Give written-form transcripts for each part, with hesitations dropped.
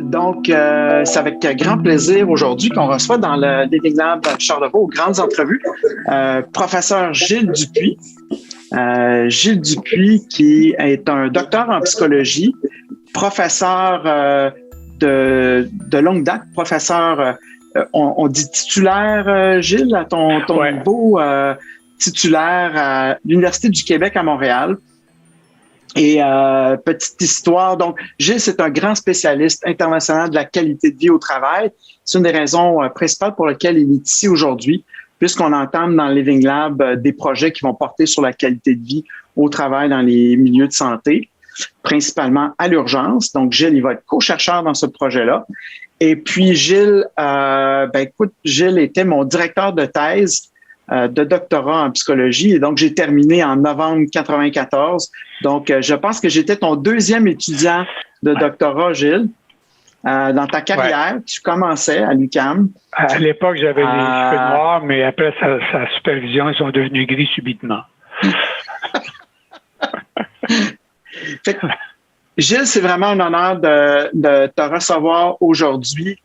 Donc, c'est avec grand plaisir aujourd'hui qu'on reçoit dans le Living Lab Charlevoix aux grandes entrevues professeur Gilles Dupuis. Gilles Dupuis qui est un docteur en psychologie, professeur de longue date, professeur, on dit titulaire, Gilles, à ton ouais. niveau titulaire à l'Université du Québec à Montréal. Et petite histoire, donc Gilles, c'est un grand spécialiste international de la qualité de vie au travail. C'est une des raisons principales pour lesquelles il est ici aujourd'hui, puisqu'on entame dans le Living Lab des projets qui vont porter sur la qualité de vie au travail dans les milieux de santé, principalement à l'urgence. Donc Gilles, il va être co-chercheur dans ce projet-là. Et puis Gilles, Gilles était mon directeur de thèse de doctorat en psychologie. Et donc, j'ai terminé en novembre 94. Donc, je pense que j'étais ton deuxième étudiant de doctorat, Gilles. Dans ta carrière, tu commençais à l'UQAM. À l'époque, j'avais les cheveux noirs, mais après sa supervision, ils sont devenus gris subitement. Fait que, Gilles, c'est vraiment un honneur de te recevoir aujourd'hui.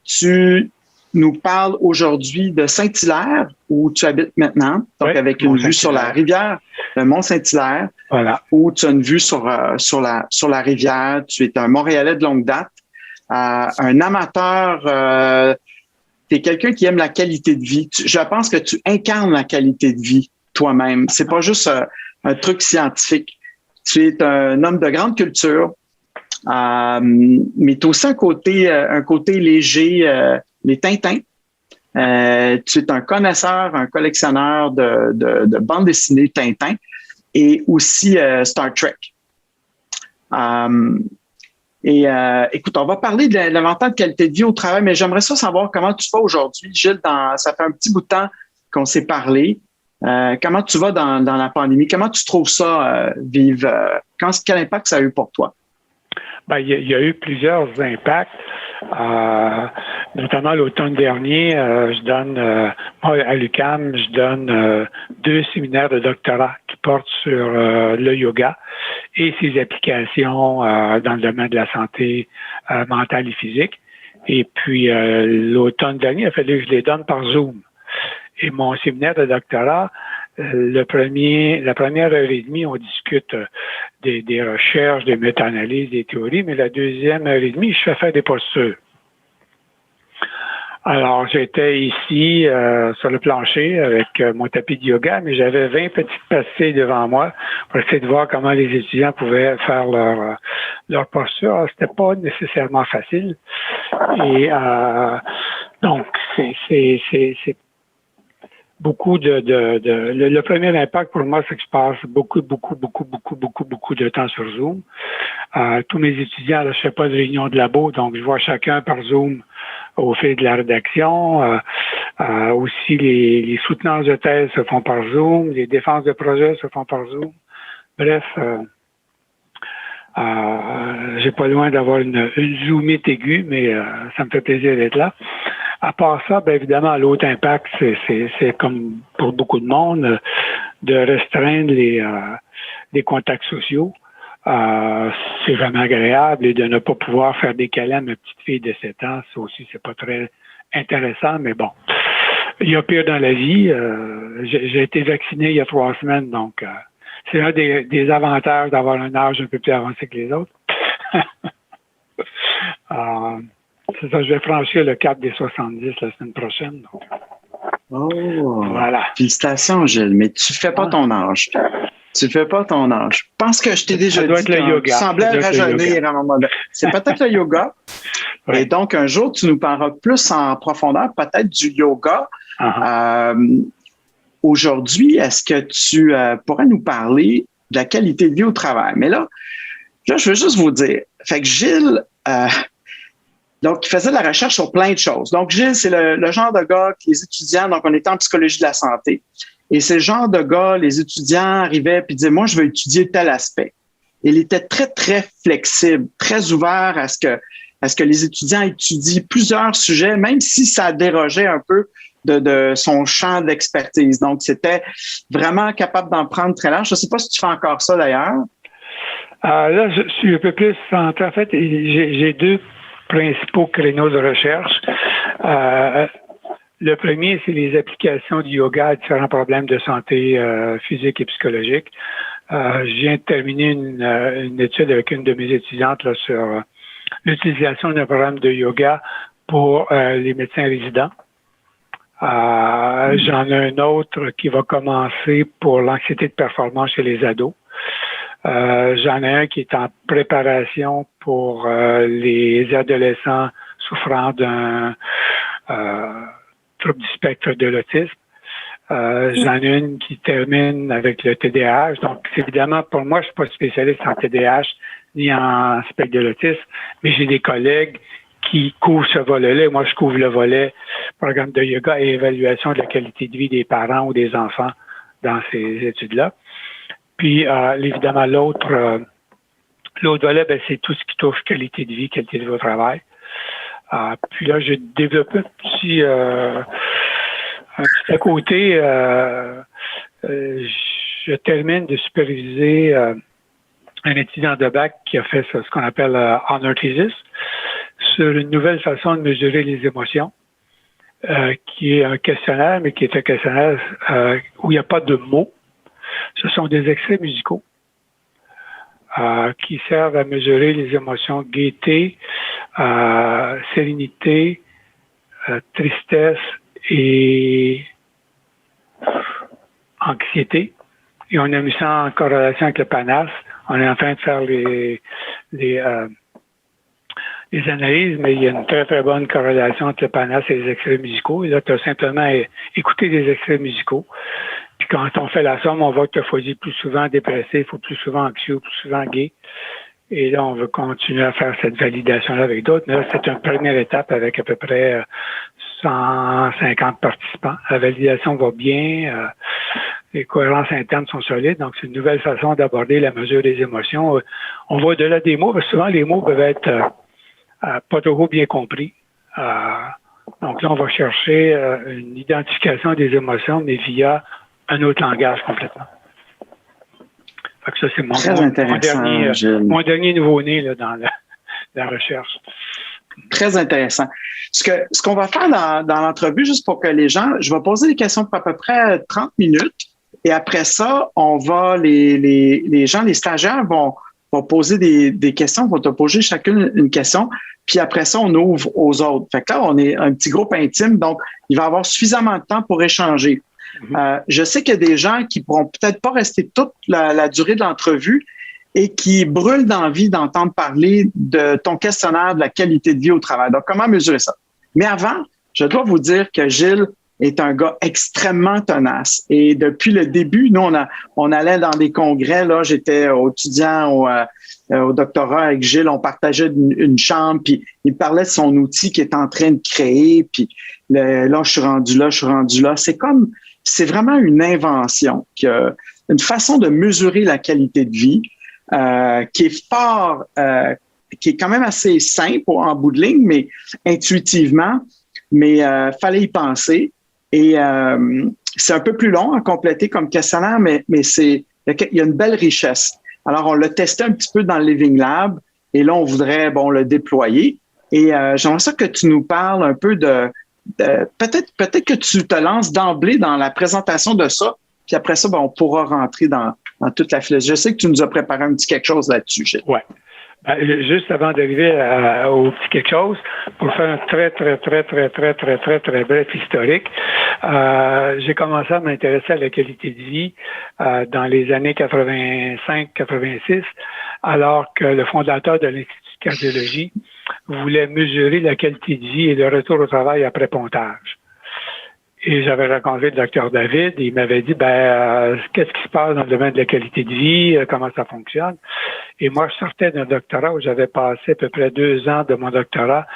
Tu nous parles aujourd'hui de Saint-Hilaire, où tu habites maintenant, donc avec une vue sur la rivière, le Mont-Saint-Hilaire, voilà. Où tu as une vue sur la rivière. Tu es un Montréalais de longue date, un amateur, tu es quelqu'un qui aime la qualité de vie. Je pense que tu incarnes la qualité de vie toi-même. C'est pas juste un truc scientifique. Tu es un homme de grande culture, mais tu as aussi un côté léger, les Tintins. Tu es un connaisseur, un collectionneur de bandes dessinées Tintin et aussi Star Trek. Écoute, on va parler de l'inventaire de qualité de vie au travail, mais j'aimerais savoir comment tu vas aujourd'hui. Gilles, ça fait un petit bout de temps qu'on s'est parlé. Comment tu vas dans la pandémie? Comment tu trouves ça vivre? Quel impact ça a eu pour toi? Ben, il y a eu plusieurs impacts. Notamment l'automne dernier, je donne à l'UQAM, je donne 2 séminaires de doctorat qui portent sur le yoga et ses applications dans le domaine de la santé mentale et physique. Et puis l'automne dernier, il a fallu que je les donne par Zoom. Et mon séminaire de doctorat, la première heure et demie, on discute des recherches, des méta-analyses, des théories, mais la deuxième heure et demie, je fais faire des postures. Alors, j'étais ici sur le plancher avec mon tapis de yoga, mais j'avais 20 petites pastilles devant moi pour essayer de voir comment les étudiants pouvaient faire leur posture. Alors, c'était pas nécessairement facile. Et donc, c'est beaucoup le premier impact pour moi, c'est que je passe beaucoup de temps sur Zoom. Tous mes étudiants, là, je fais pas de réunion de labo, donc je vois chacun par Zoom au fil de la rédaction. Aussi, les soutenances de thèse se font par Zoom, les défenses de projets se font par Zoom. Bref, j'ai pas loin d'avoir une zoomite aiguë, mais ça me fait plaisir d'être là. À part ça, bien évidemment, l'autre impact, c'est comme pour beaucoup de monde, de restreindre les contacts sociaux. C'est vraiment agréable et de ne pas pouvoir faire des câlins à ma petite fille de 7 ans, ça aussi, c'est pas très intéressant, mais bon. Il y a pire dans la vie. J'ai été vacciné il y a 3 semaines, donc c'est un des avantages d'avoir un âge un peu plus avancé que les autres. C'est ça, je vais franchir le cap des 70 la semaine prochaine. Donc. Oh! Voilà. Félicitations, Gilles, mais tu fais pas ton âge. Tu fais pas ton âge. Je pense que je t'ai déjà dit que tu semblais rajeunir à un moment donné. C'est peut-être le yoga. Oui. Et donc, un jour, tu nous parleras plus en profondeur, peut-être du yoga. Aujourd'hui, est-ce que tu pourrais nous parler de la qualité de vie au travail? Mais là, je veux juste vous dire, fait que Gilles, donc, il faisait de la recherche sur plein de choses. Donc, Gilles, c'est le genre de gars que les étudiants, donc on était en psychologie de la santé, et c'est le genre de gars, les étudiants arrivaient et disaient, moi, je veux étudier tel aspect. Et il était très, très flexible, très ouvert à ce que les étudiants étudient plusieurs sujets, même si ça dérogeait un peu de son champ d'expertise. Donc, c'était vraiment capable d'en prendre très large. Je ne sais pas si tu fais encore ça d'ailleurs. Là, je suis un peu plus centré. En fait, j'ai deux principaux créneaux de recherche. Le premier, c'est les applications du yoga à différents problèmes de santé physique et psychologique. Je viens de terminer une étude avec une de mes étudiantes là, sur l'utilisation d'un programme de yoga pour les médecins résidents. J'en ai un autre qui va commencer pour l'anxiété de performance chez les ados. J'en ai un qui est en préparation pour les adolescents souffrant d'un trouble du spectre de l'autisme. J'en ai une qui termine avec le TDAH. Donc, évidemment, pour moi, je ne suis pas spécialiste en TDAH ni en spectre de l'autisme, mais j'ai des collègues qui couvrent ce volet-là. Moi, je couvre le volet programme de yoga et évaluation de la qualité de vie des parents ou des enfants dans ces études-là. Puis, évidemment, l'autre volet, ben, c'est tout ce qui touche qualité de vie, qualité de vie au travail. Puis là, j'ai développé un petit à côté. Je termine de superviser un étudiant de bac qui a fait ce qu'on appelle honor thesis sur une nouvelle façon de mesurer les émotions, qui est un questionnaire, mais qui est un questionnaire où il n'y a pas de mots. Ce sont des extraits musicaux qui servent à mesurer les émotions gaieté, sérénité, tristesse et anxiété. Et on a mis ça en corrélation avec le PANAS. On est en train de faire les analyses, mais il y a une très, très bonne corrélation entre le PANAS et les extraits musicaux. Et là, tu as simplement écouté des extraits musicaux. Puis quand on fait la somme, on voit que tu as choisi plus souvent dépressif ou plus souvent anxieux, plus souvent gai. Et là, on veut continuer à faire cette validation-là avec d'autres. Mais là, c'est une première étape avec à peu près 150 participants. La validation va bien. Les cohérences internes sont solides. Donc, c'est une nouvelle façon d'aborder la mesure des émotions. On va au-delà des mots, parce que souvent, les mots peuvent être pas trop bien compris. Donc là, on va chercher une identification des émotions, mais via un autre langage complètement. Fait que ça, c'est mon dernier nouveau-né là, dans la recherche. Très intéressant. Ce qu'on va faire dans l'entrevue, juste pour que les gens, je vais poser des questions pour à peu près 30 minutes et après ça, on va, les gens, les stagiaires vont poser des questions, vont te poser chacune une question, puis après ça, on ouvre aux autres. Fait que là, on est un petit groupe intime, donc il va y avoir suffisamment de temps pour échanger. Je sais qu'il y a des gens qui pourront peut-être pas rester toute la durée de l'entrevue et qui brûlent d'envie d'entendre parler de ton questionnaire de la qualité de vie au travail. Donc, comment mesurer ça? Mais avant, je dois vous dire que Gilles est un gars extrêmement tenace. Et depuis le début, nous, on allait dans des congrès. Là, j'étais étudiant au doctorat avec Gilles. On partageait une chambre, puis il parlait de son outil qu'il est en train de créer. Puis là, je suis rendu là. C'est vraiment une invention, une façon de mesurer la qualité de vie qui est qui est quand même assez simple en bout de ligne, mais intuitivement, mais fallait y penser. Et c'est un peu plus long à compléter comme questionnaire, mais il y a une belle richesse. Alors, on l'a testé un petit peu dans le Living Lab et là, on voudrait le déployer. Et j'aimerais ça que tu nous parles un peu peut-être que tu te lances d'emblée dans la présentation de ça, puis après ça, on pourra rentrer dans toute la philosophie. Je sais que tu nous as préparé un petit quelque chose là-dessus, Gilles. Oui. Juste avant d'arriver au petit quelque chose, pour faire un très bref historique, j'ai commencé à m'intéresser à la qualité de vie dans les années 85-86, alors que le fondateur de l'Institut de cardiologie voulait mesurer la qualité de vie et le retour au travail après pontage. Et j'avais rencontré le docteur David et il m'avait dit, qu'est-ce qui se passe dans le domaine de la qualité de vie, comment ça fonctionne. Et moi, je sortais d'un doctorat où j'avais passé à peu près 2 ans de mon doctorat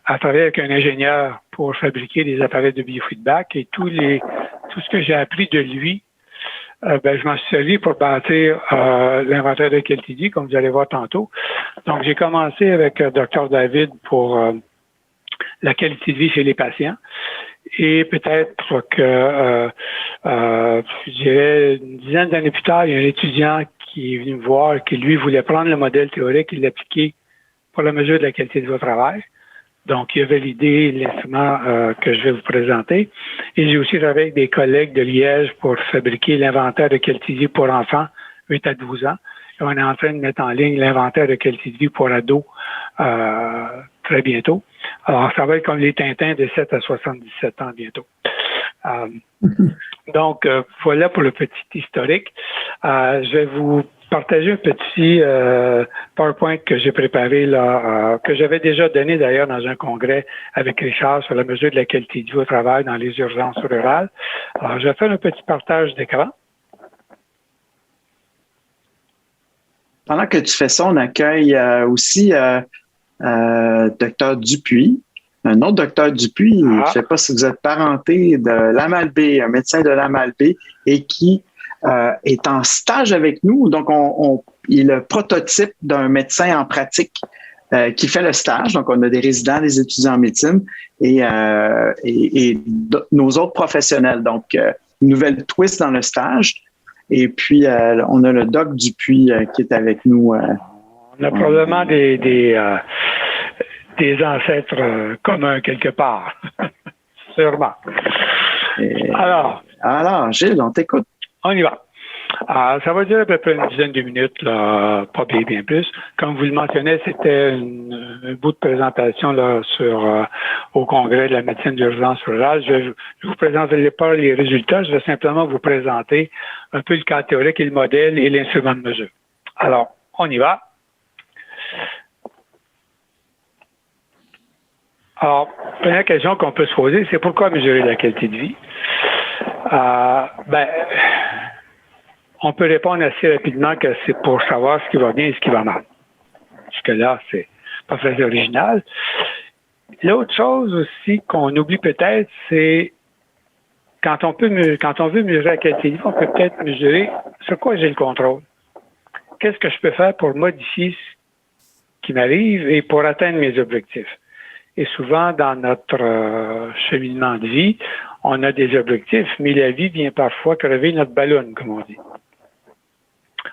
à travailler avec un ingénieur pour fabriquer des appareils de biofeedback et tout ce que j'ai appris de lui, je m'en suis servi pour bâtir l'inventaire de qualité de vie, comme vous allez voir tantôt. Donc, j'ai commencé avec Dr David pour la qualité de vie chez les patients. Et peut-être que, je dirais, une dizaine d'années plus tard, il y a un étudiant qui est venu me voir, qui lui voulait prendre le modèle théorique et l'appliquer pour la mesure de la qualité de vie au travail. Donc, il a validé l'instrument que je vais vous présenter. Et j'ai aussi travaillé avec des collègues de Liège pour fabriquer l'inventaire de qualité de vie pour enfants 8 à 12 ans. Et on est en train de mettre en ligne l'inventaire de qualité de vie pour ados très bientôt. Alors, ça va être comme les Tintins de 7 à 77 ans bientôt. Donc, voilà pour le petit historique. Je vais vous partager un petit PowerPoint que j'ai préparé là, que j'avais déjà donné d'ailleurs dans un congrès avec Richard sur la mesure de la qualité de vie au travail dans les urgences rurales. Alors, je vais faire un petit partage d'écran. Pendant que tu fais ça, on accueille aussi Dr Dupuis, un autre docteur Dupuis. Je ne sais pas si vous êtes parenté de l'Amalbaie, un médecin de l'Amalbaie, et qui est en stage avec nous. Donc, il est le prototype d'un médecin en pratique qui fait le stage. Donc, on a des résidents, des étudiants en médecine et nos autres professionnels. Donc, une nouvelle twist dans le stage. Et puis, on a le doc Dupuis qui est avec nous. On a probablement des ancêtres communs quelque part. Sûrement. Alors, Gilles, on t'écoute. On y va. Ça va durer à peu près une dizaine de minutes, là, pas bien plus. Comme vous le mentionnez, c'était un bout de présentation là, au congrès de la médecine d'urgence rurale. Je vous présenterai pas les résultats, je vais simplement vous présenter un peu le cas théorique et le modèle et l'instrument de mesure. Alors, on y va. Alors, première question qu'on peut se poser, c'est pourquoi mesurer la qualité de vie? On peut répondre assez rapidement que c'est pour savoir ce qui va bien et ce qui va mal. Jusque-là, c'est pas très original. L'autre chose aussi qu'on oublie peut-être, c'est quand on veut mesurer la qualité de vie, on peut peut-être mesurer sur quoi j'ai le contrôle. Qu'est-ce que je peux faire pour modifier ce qui m'arrive et pour atteindre mes objectifs? Et souvent, dans notre cheminement de vie, on a des objectifs, mais la vie vient parfois crever notre ballon, comme on dit.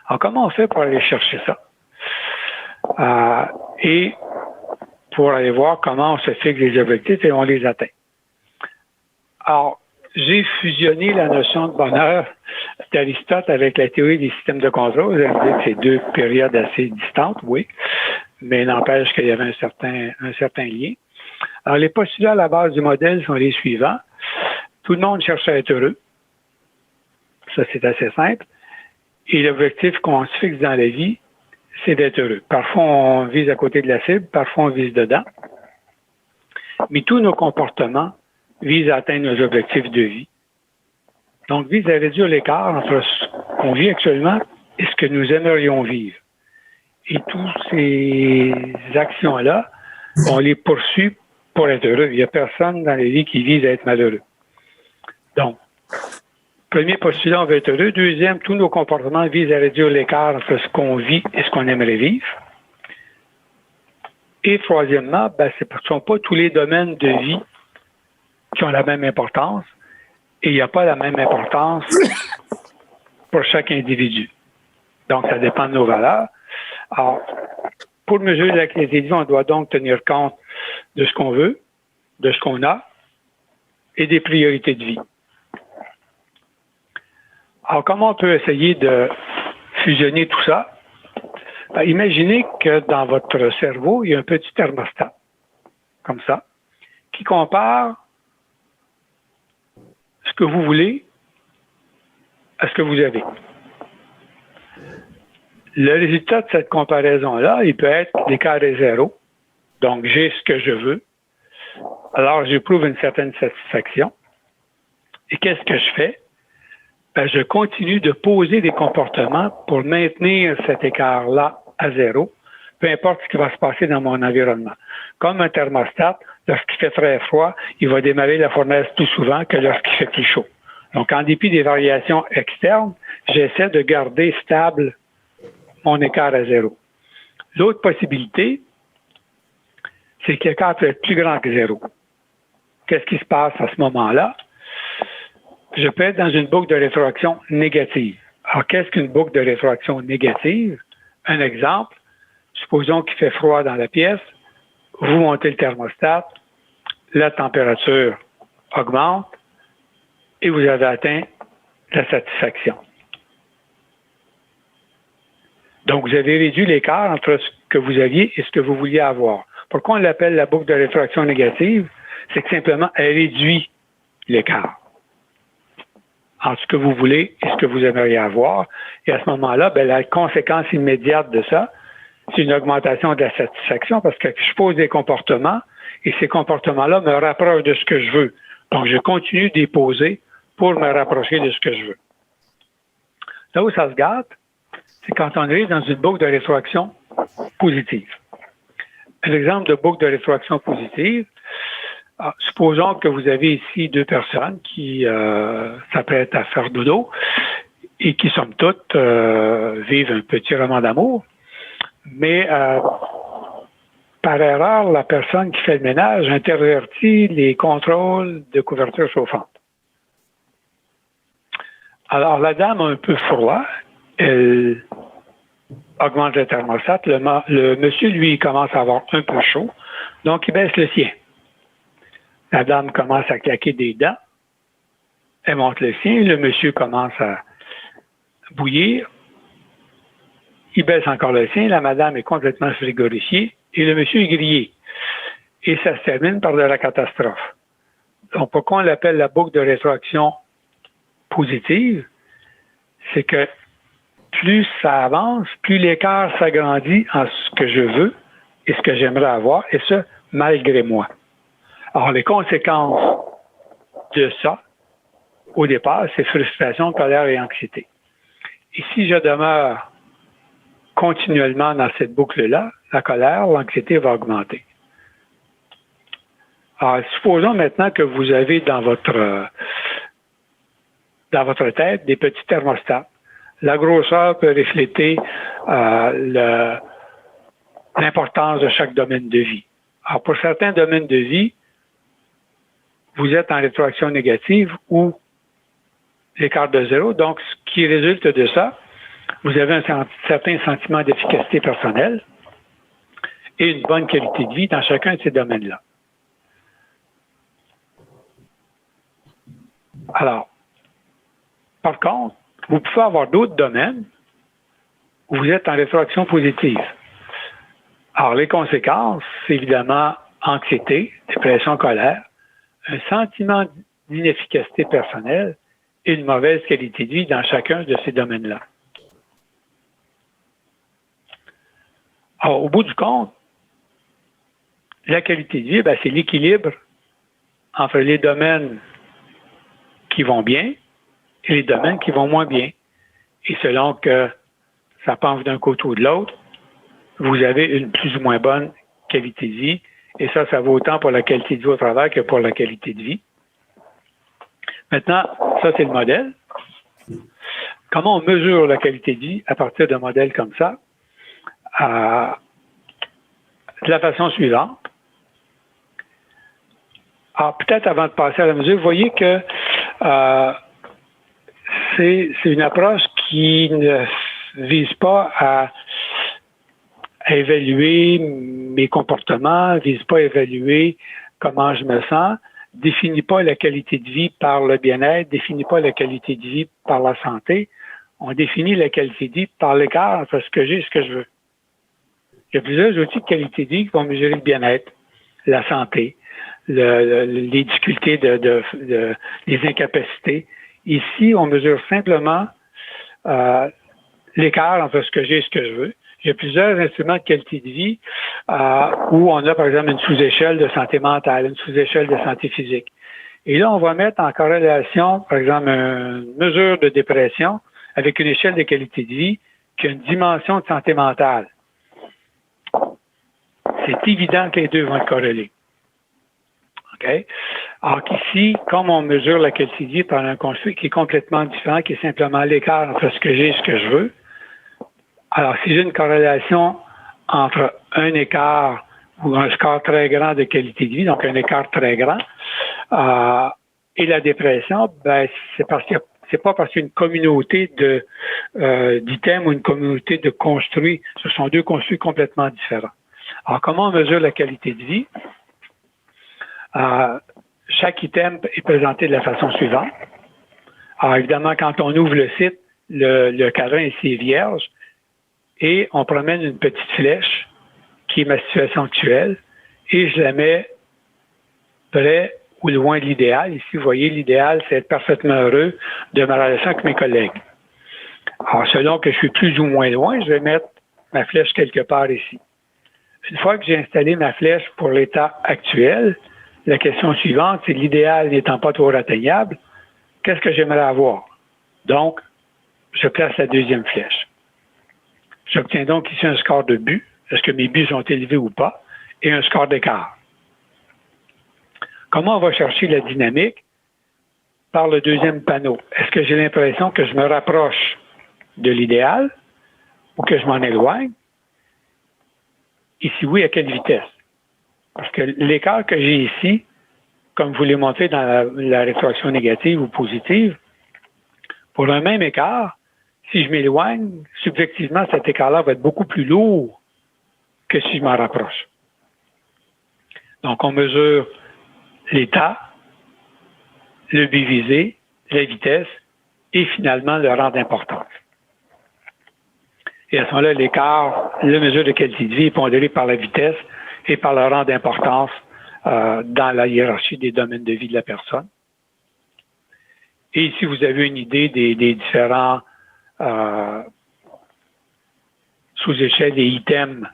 Alors, comment on fait pour aller chercher ça? Et pour aller voir comment on se fixe les objectifs et on les atteint. Alors, j'ai fusionné la notion de bonheur d'Aristote avec la théorie des systèmes de contrôle. Vous allez me dire que c'est deux périodes assez distantes, oui, mais n'empêche qu'il y avait un certain lien. Alors, les postulats à la base du modèle sont les suivants. Tout le monde cherche à être heureux. Ça, c'est assez simple. Et l'objectif qu'on se fixe dans la vie, c'est d'être heureux. Parfois, on vise à côté de la cible, parfois, on vise dedans. Mais tous nos comportements visent à atteindre nos objectifs de vie. Donc, visent à réduire l'écart entre ce qu'on vit actuellement et ce que nous aimerions vivre. Et toutes ces actions-là, on les poursuit pour être heureux. Il n'y a personne dans la vie qui vise à être malheureux. Donc, premier postulat, on veut être heureux. Deuxième, tous nos comportements visent à réduire l'écart entre ce qu'on vit et ce qu'on aimerait vivre. Et troisièmement, ce ne sont pas tous les domaines de vie qui ont la même importance et il n'y a pas la même importance pour chaque individu. Donc, ça dépend de nos valeurs. Alors, pour mesurer la qualité de vie, on doit donc tenir compte de ce qu'on veut, de ce qu'on a et des priorités de vie. Alors, comment on peut essayer de fusionner tout ça? Imaginez que dans votre cerveau, il y a un petit thermostat, comme ça, qui compare ce que vous voulez à ce que vous avez. Le résultat de cette comparaison-là, il peut être l'écart est zéro. Donc, j'ai ce que je veux. Alors, j'éprouve une certaine satisfaction. Et qu'est-ce que je fais? Je continue de poser des comportements pour maintenir cet écart-là à zéro, peu importe ce qui va se passer dans mon environnement. Comme un thermostat, lorsqu'il fait très froid, il va démarrer la fournaise plus souvent que lorsqu'il fait plus chaud. Donc, en dépit des variations externes, j'essaie de garder stable mon écart à zéro. L'autre possibilité, c'est que l'écart peut être plus grand que zéro. Qu'est-ce qui se passe à ce moment-là? Je peux être dans une boucle de rétroaction négative. Alors, qu'est-ce qu'une boucle de rétroaction négative? Un exemple, supposons qu'il fait froid dans la pièce, vous montez le thermostat, la température augmente et vous avez atteint la satisfaction. Donc, vous avez réduit l'écart entre ce que vous aviez et ce que vous vouliez avoir. Pourquoi on l'appelle la boucle de rétroaction négative? C'est que simplement, elle réduit l'écart entre ce que vous voulez et ce que vous aimeriez avoir. Et à ce moment-là, ben, la conséquence immédiate de ça, c'est une augmentation de la satisfaction parce que je pose des comportements et ces comportements-là me rapprochent de ce que je veux. Donc, je continue d'y poser pour me rapprocher de ce que je veux. Là où ça se gâte, c'est quand on arrive dans une boucle de rétroaction positive. Un exemple de boucle de rétroaction positive, supposons que vous avez ici deux personnes qui s'apprêtent à faire dodo et qui, somme toute, vivent un petit roman d'amour, mais par erreur, la personne qui fait le ménage intervertit les contrôles de couverture chauffante. Alors, la dame a un peu froid, elle augmente le thermostat, le monsieur, lui, commence à avoir un peu chaud, donc il baisse le sien. La dame commence à claquer des dents, elle monte le sien, le monsieur commence à bouillir, il baisse encore le sien, la madame est complètement frigorifiée et le monsieur est grillé. Et ça se termine par de la catastrophe. Donc, pourquoi on l'appelle la boucle de rétroaction positive? C'est que plus ça avance, plus l'écart s'agrandit en ce que je veux et ce que j'aimerais avoir, et ce, malgré moi. Alors, les conséquences de ça, au départ, c'est frustration, colère et anxiété. Et si je demeure continuellement dans cette boucle-là, la colère, l'anxiété va augmenter. Alors, supposons maintenant que vous avez dans votre tête des petits thermostats. La grosseur peut refléter l'importance de chaque domaine de vie. Alors, pour certains domaines de vie, vous êtes en rétroaction négative ou l'écart de zéro. Donc, ce qui résulte de ça, vous avez un certain sentiment d'efficacité personnelle et une bonne qualité de vie dans chacun de ces domaines-là. Alors, par contre, vous pouvez avoir d'autres domaines où vous êtes en rétroaction positive. Alors, les conséquences, c'est évidemment anxiété, dépression, colère, un sentiment d'inefficacité personnelle et une mauvaise qualité de vie dans chacun de ces domaines-là. Alors, au bout du compte, la qualité de vie, c'est l'équilibre entre les domaines qui vont bien et les domaines qui vont moins bien. Et selon que ça penche d'un côté ou de l'autre, vous avez une plus ou moins bonne qualité de vie. Et ça vaut autant pour la qualité de vie au travail que pour la qualité de vie. Maintenant, ça, c'est le modèle. Comment on mesure la qualité de vie à partir d'un modèle comme ça? De la façon suivante. Alors, peut-être avant de passer à la mesure, vous voyez que c'est une approche qui ne vise pas à évaluer mes comportements, ne vise pas à évaluer comment je me sens, définit pas la qualité de vie par le bien-être, définit pas la qualité de vie par la santé. On définit la qualité de vie par l'écart entre ce que j'ai et ce que je veux. Il y a plusieurs outils de qualité de vie qui vont mesurer le bien-être, la santé, les difficultés, les incapacités. Ici, on mesure simplement l'écart entre ce que j'ai et ce que je veux. Il y a plusieurs instruments de qualité de vie où on a, par exemple, une sous-échelle de santé mentale, une sous-échelle de santé physique. Et là, on va mettre en corrélation, par exemple, une mesure de dépression avec une échelle de qualité de vie qui a une dimension de santé mentale. C'est évident que les deux vont être corrélés. OK? Alors qu'ici, comme on mesure la qualité de vie par un construit qui est complètement différent, qui est simplement l'écart entre ce que j'ai et ce que je veux, alors si j'ai une corrélation entre un écart ou un score très grand de qualité de vie, donc un écart très grand, et la dépression, c'est parce que c'est pas parce qu'il y a une communauté d'items ou une communauté de construits. Ce sont deux construits complètement différents. Alors, comment on mesure la qualité de vie? Chaque item est présenté de la façon suivante. Alors, évidemment, quand on ouvre le site, le cadran est ici vierge et on promène une petite flèche qui est ma situation actuelle et je la mets près ou loin de l'idéal. Ici, vous voyez, l'idéal, c'est être parfaitement heureux de ma relation avec mes collègues. Alors, selon que je suis plus ou moins loin, je vais mettre ma flèche quelque part ici. Une fois que j'ai installé ma flèche pour l'état actuel, la question suivante, c'est l'idéal n'étant pas trop atteignable, qu'est-ce que j'aimerais avoir? Donc, je place la deuxième flèche. J'obtiens donc ici un score de but. Est-ce que mes buts sont élevés ou pas? Et un score d'écart. Comment on va chercher la dynamique? Par le deuxième panneau. Est-ce que j'ai l'impression que je me rapproche de l'idéal ou que je m'en éloigne? Ici, oui, à quelle vitesse? Parce que l'écart que j'ai ici, comme je vous l'ai montré dans la rétroaction négative ou positive, pour un même écart, si je m'éloigne, subjectivement, cet écart-là va être beaucoup plus lourd que si je m'en rapproche. Donc, on mesure l'état, le but visé, la vitesse et finalement le rang d'importance. Et à ce moment-là, l'écart, la mesure de qualité de vie est pondérée par la vitesse et par le rang d'importance dans la hiérarchie des domaines de vie de la personne. Et ici, vous avez une idée des différents sous-échelles et items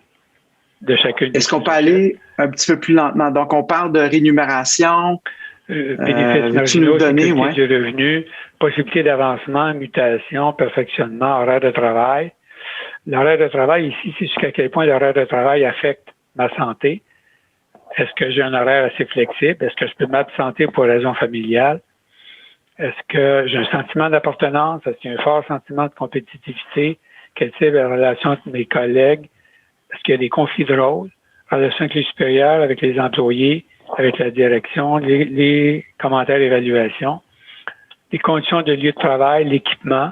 de chacune. Est-ce qu'on peut aller un petit peu plus lentement? Donc, on parle de rémunération, bénéfices marginaux, sécurité du revenu, possibilité d'avancement, mutation, perfectionnement, horaire de travail. L'horaire de travail, ici, c'est jusqu'à quel point l'horaire de travail affecte ma santé. Est-ce que j'ai un horaire assez flexible? Est-ce que je peux m'absenter pour raison familiale? Est-ce que j'ai un sentiment d'appartenance? Est-ce qu'il y a un fort sentiment de compétitivité? Quelle est la relation entre mes collègues? Est-ce qu'il y a des conflits de rôle? Relation avec les supérieurs, avec les employés, avec la direction, les commentaires d'évaluation, les conditions de lieu de travail, l'équipement,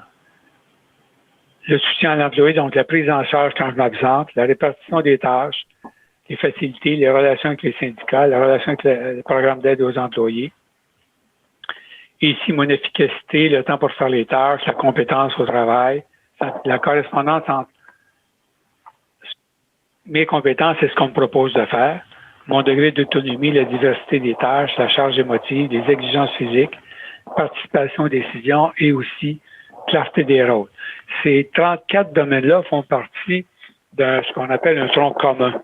le soutien à l'employé, donc la prise en charge quand je m'absente, la répartition des tâches, les facilités, les relations avec les syndicats, la relation avec le programme d'aide aux employés. Et ici, mon efficacité, le temps pour faire les tâches, la compétence au travail, la correspondance entre mes compétences et ce qu'on me propose de faire, mon degré d'autonomie, la diversité des tâches, la charge émotive, les exigences physiques, participation aux décisions et aussi clarté des rôles. Ces 34 domaines-là font partie de ce qu'on appelle un tronc commun.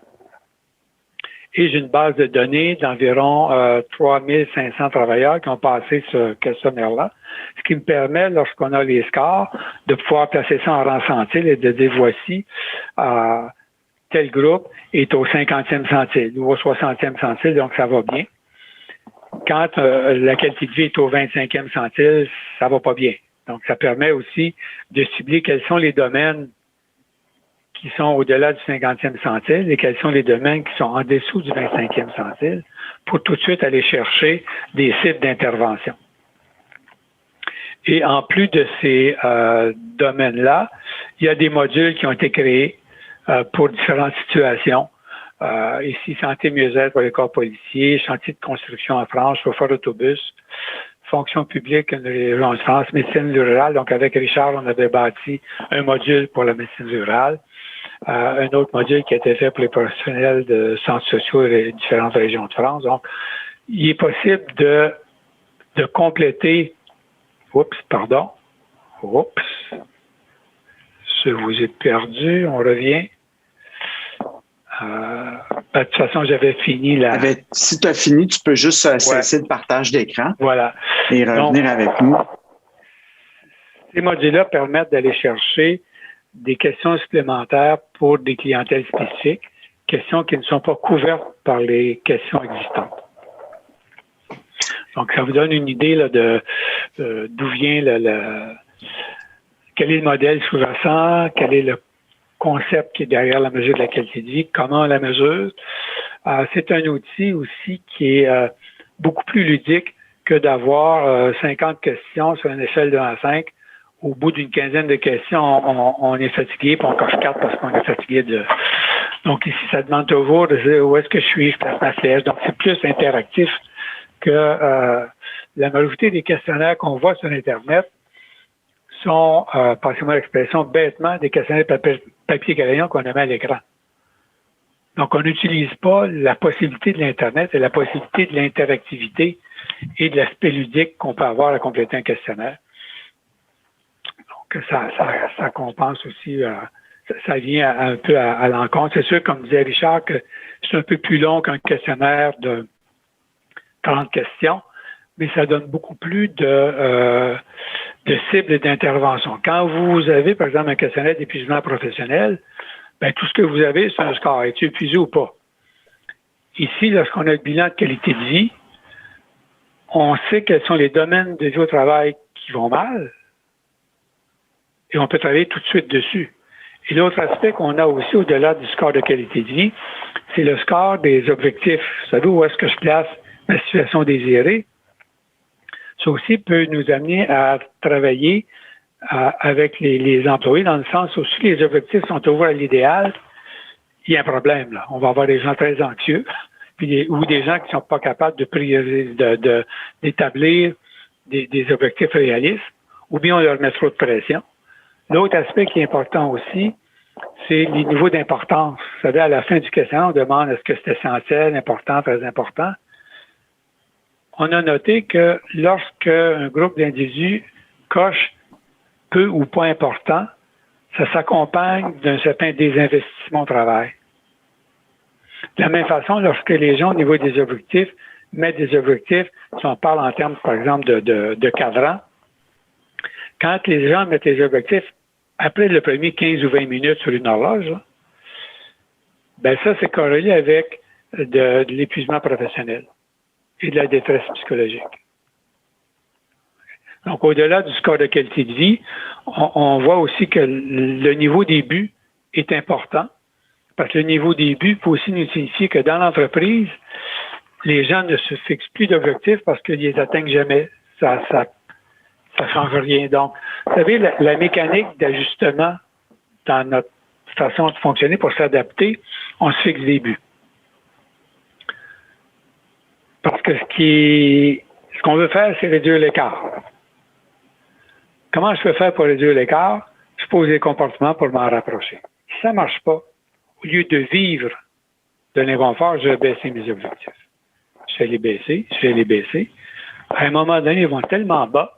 Et j'ai une base de données d'environ 3500 travailleurs qui ont passé ce questionnaire-là, ce qui me permet, lorsqu'on a les scores, de pouvoir placer ça en rang centile et de dire voici tel groupe est au 50e centile ou au 60e centile, donc ça va bien. Quand la qualité de vie est au 25e centile, ça va pas bien. Donc, ça permet aussi de cibler quels sont les domaines qui sont au-delà du 50e centile et quels sont les domaines qui sont en dessous du 25e centile pour tout de suite aller chercher des cibles d'intervention. Et en plus de ces domaines-là, il y a des modules qui ont été créés pour différentes situations. Ici, santé mieux-être pour les corps policiers, chantier de construction en France, chauffeur d'autobus, fonction publique de la région de France, médecine rurale. Donc, avec Richard, on avait bâti un module pour la médecine rurale, un autre module qui a été fait pour les professionnels de centres sociaux et différentes régions de France. Donc, il est possible de compléter. Je vous ai perdu, on revient. De toute façon, j'avais fini la... Si tu as fini, tu peux juste cesser le partage d'écran. Voilà. Et revenir avec nous. Ces modules-là permettent d'aller chercher des questions supplémentaires pour des clientèles spécifiques, questions qui ne sont pas couvertes par les questions existantes. Donc, ça vous donne une idée là, d'où vient quel est le modèle sous-jacent, quel est le concept qui est derrière la mesure de la qualité de vie, comment on la mesure. C'est un outil aussi qui est beaucoup plus ludique que d'avoir 50 questions sur une échelle de 1 à 5. Au bout d'une quinzaine de questions, on est fatigué, puis on coche 4 parce qu'on est fatigué de... Donc ici, ça demande toujours de dire où est-ce que je suis, je place ma flèche. Donc c'est plus interactif que la majorité des questionnaires qu'on voit sur Internet sont, passez-moi l'expression, bêtement des questionnaires papier crayon qu'on met à l'écran. Donc on n'utilise pas la possibilité de l'Internet et la possibilité de l'interactivité et de l'aspect ludique qu'on peut avoir à compléter un questionnaire. Donc ça compense aussi... ça vient un peu à l'encontre. C'est sûr, comme disait Richard, que c'est un peu plus long qu'un questionnaire de 30 questions, mais ça donne beaucoup plus de cibles et d'intervention. Quand vous avez, par exemple, un questionnaire d'épuisement professionnel, ben, tout ce que vous avez, c'est un score. Es-tu épuisé ou pas? Ici, lorsqu'on a le bilan de qualité de vie, on sait quels sont les domaines de vie au travail qui vont mal et on peut travailler tout de suite dessus. Et l'autre aspect qu'on a aussi au-delà du score de qualité de vie, c'est le score des objectifs. Vous savez où est-ce que je place ma situation désirée? Ça aussi peut nous amener à travailler avec les employés dans le sens où si les objectifs sont toujours à l'idéal, il y a un problème là. On va avoir des gens très anxieux ou des gens qui ne sont pas capables de prioriser, d'établir des objectifs réalistes, ou bien on leur met trop de pression. L'autre aspect qui est important aussi, c'est les niveaux d'importance. Vous savez, à la fin du questionnaire, on demande est-ce que c'est essentiel, important, très important. On a noté que lorsque un groupe d'individus coche peu ou pas important, ça s'accompagne d'un certain désinvestissement au travail. De la même façon, lorsque les gens, au niveau des objectifs, mettent des objectifs, si on parle en termes, par exemple, de cadran, quand les gens mettent les objectifs après le premier 15 ou 20 minutes sur une horloge, là, ben ça, c'est corrélé avec de l'épuisement professionnel et de la détresse psychologique. Donc, au-delà du score de qualité de vie, on voit aussi que le niveau des buts est important, parce que le niveau des buts peut aussi nous signifier que dans l'entreprise, les gens ne se fixent plus d'objectifs parce qu'ils les atteignent jamais. Ça change rien. Donc, vous savez, la mécanique d'ajustement dans notre façon de fonctionner pour s'adapter, on se fixe des buts. Parce que ce qu'on veut faire, c'est réduire l'écart. Comment je peux faire pour réduire l'écart? Je pose des comportements pour m'en rapprocher. Si ça ne marche pas, au lieu de vivre de l'inconfort, je vais baisser mes objectifs. Je fais les baisser. À un moment donné, ils vont tellement bas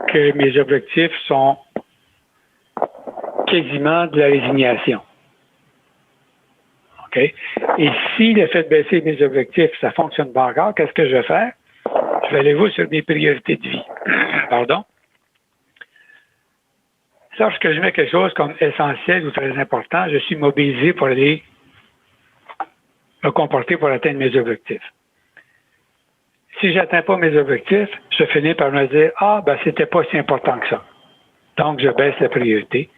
que mes objectifs sont quasiment de la résignation. OK? Et si le fait de baisser mes objectifs, ça ne fonctionne pas encore, qu'est-ce que je vais faire? Je vais aller voir sur mes priorités de vie. Pardon? Lorsque je mets quelque chose comme essentiel ou très important, je suis mobilisé pour aller me comporter pour atteindre mes objectifs. Si je n'atteins pas mes objectifs, je finis par me dire c'était pas si important que ça. Donc, je baisse la priorité.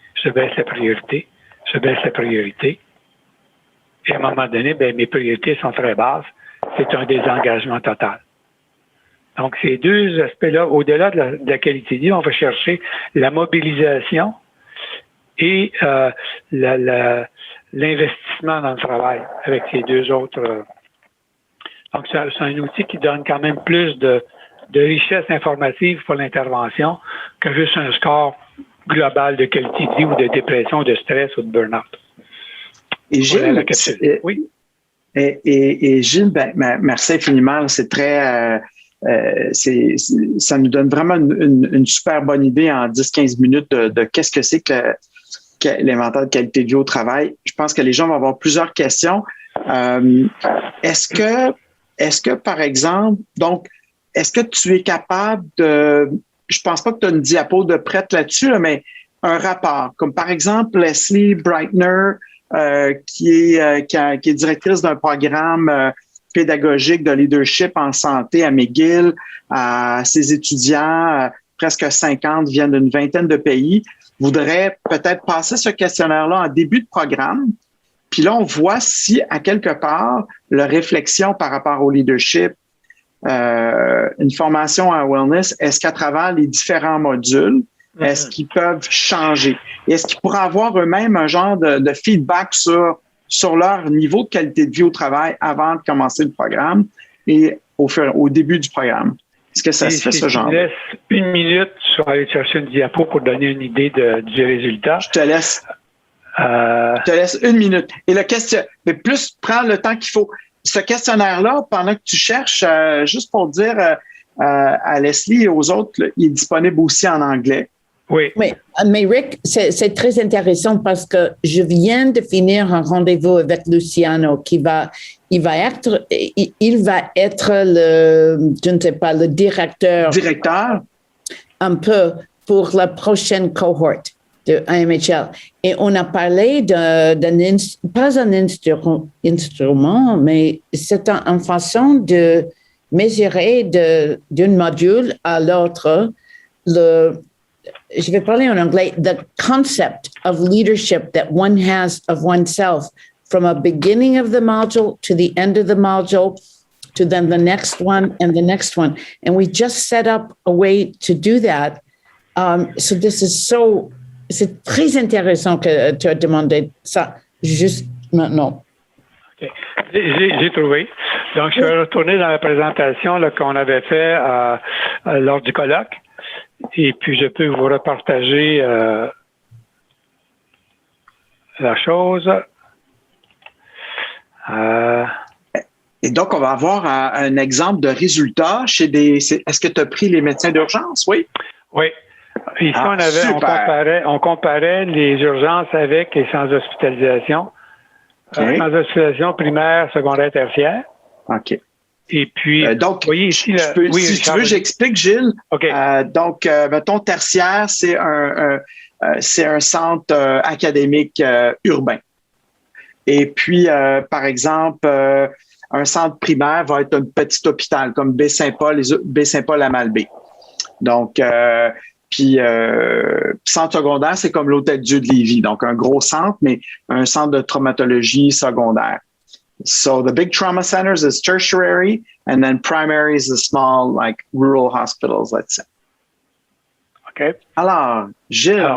Et à un moment donné, mes priorités sont très basses. C'est un désengagement total. Donc, ces deux aspects-là, au-delà de la qualité de vie, on va chercher la mobilisation et l'investissement dans le travail avec ces deux autres. Donc, c'est un outil qui donne quand même plus de richesse informative pour l'intervention que juste un score global de qualité de vie ou de dépression, de stress ou de burn-out. Et Gilles, oui. Et Gilles, merci infiniment. C'est très... ça nous donne vraiment une super bonne idée en 10-15 minutes de qu'est-ce que c'est que l'inventaire de qualité de vie au travail. Je pense que les gens vont avoir plusieurs questions. Est-ce que, par exemple, donc, est-ce que tu es capable de... Je pense pas que tu as une diapo de prête là-dessus, mais un rapport, comme par exemple Leslie Breitner, qui est directrice d'un programme pédagogique de leadership en santé à McGill. Ses étudiants, presque 50, viennent d'une vingtaine de pays, voudraient peut-être passer ce questionnaire-là en début de programme. Puis là, on voit si, à quelque part, leur réflexion par rapport au leadership une formation en wellness, est-ce qu'à travers les différents modules, est-ce qu'ils peuvent changer? Est-ce qu'ils pourraient avoir eux-mêmes un genre de feedback sur leur niveau de qualité de vie au travail avant de commencer le programme et au début du programme? Est-ce que ça se fait, ce genre? Je te laisse une minute sur aller chercher une diapo pour donner une idée du résultat. Je te laisse une minute. Et le questionnaire, mais plus prends le temps qu'il faut. Ce questionnaire-là, pendant que tu cherches, juste pour dire à Leslie et aux autres, là, il est disponible aussi en anglais. Oui. Mais Rick, c'est très intéressant parce que je viens de finir un rendez-vous avec Luciano il va être je ne sais pas, le directeur. Directeur? Un peu pour la prochaine cohorte de AMHL. Et on a parlé pas un instrument, mais c'est une façon de mesurer d'un module à l'autre je vais parler en anglais, the concept of leadership that one has of oneself from a beginning of the module to the end of the module to then the next one and the next one. And we just set up a way to do that. So this is c'est très intéressant que tu as demandé ça juste maintenant. Okay. J'ai trouvé. Donc, je vais retourner dans la présentation qu'on avait fait lors du colloque. Et puis, je peux vous repartager la chose. Et donc, on va avoir un exemple de résultat chez Est-ce que tu as pris les médecins d'urgence? Oui? Oui. Ici, on comparait les urgences avec et sans hospitalisation. Okay. Sans hospitalisation primaire, secondaire, tertiaire. OK. Et puis, donc, vous voyez ici, si tu veux, j'explique, Gilles. Okay. Donc, mettons, tertiaire, c'est un centre académique urbain. Et puis, par exemple, un centre primaire va être un petit hôpital comme Baie-Saint-Paul à Malbaie. Donc, puis centre secondaire, c'est comme l'Hôtel-Dieu de Lévis. Donc, un gros centre, mais un centre de traumatologie secondaire. So the big trauma centers is tertiary, and then primary is the small, like rural hospitals, let's say. OK. Alors, Gilles,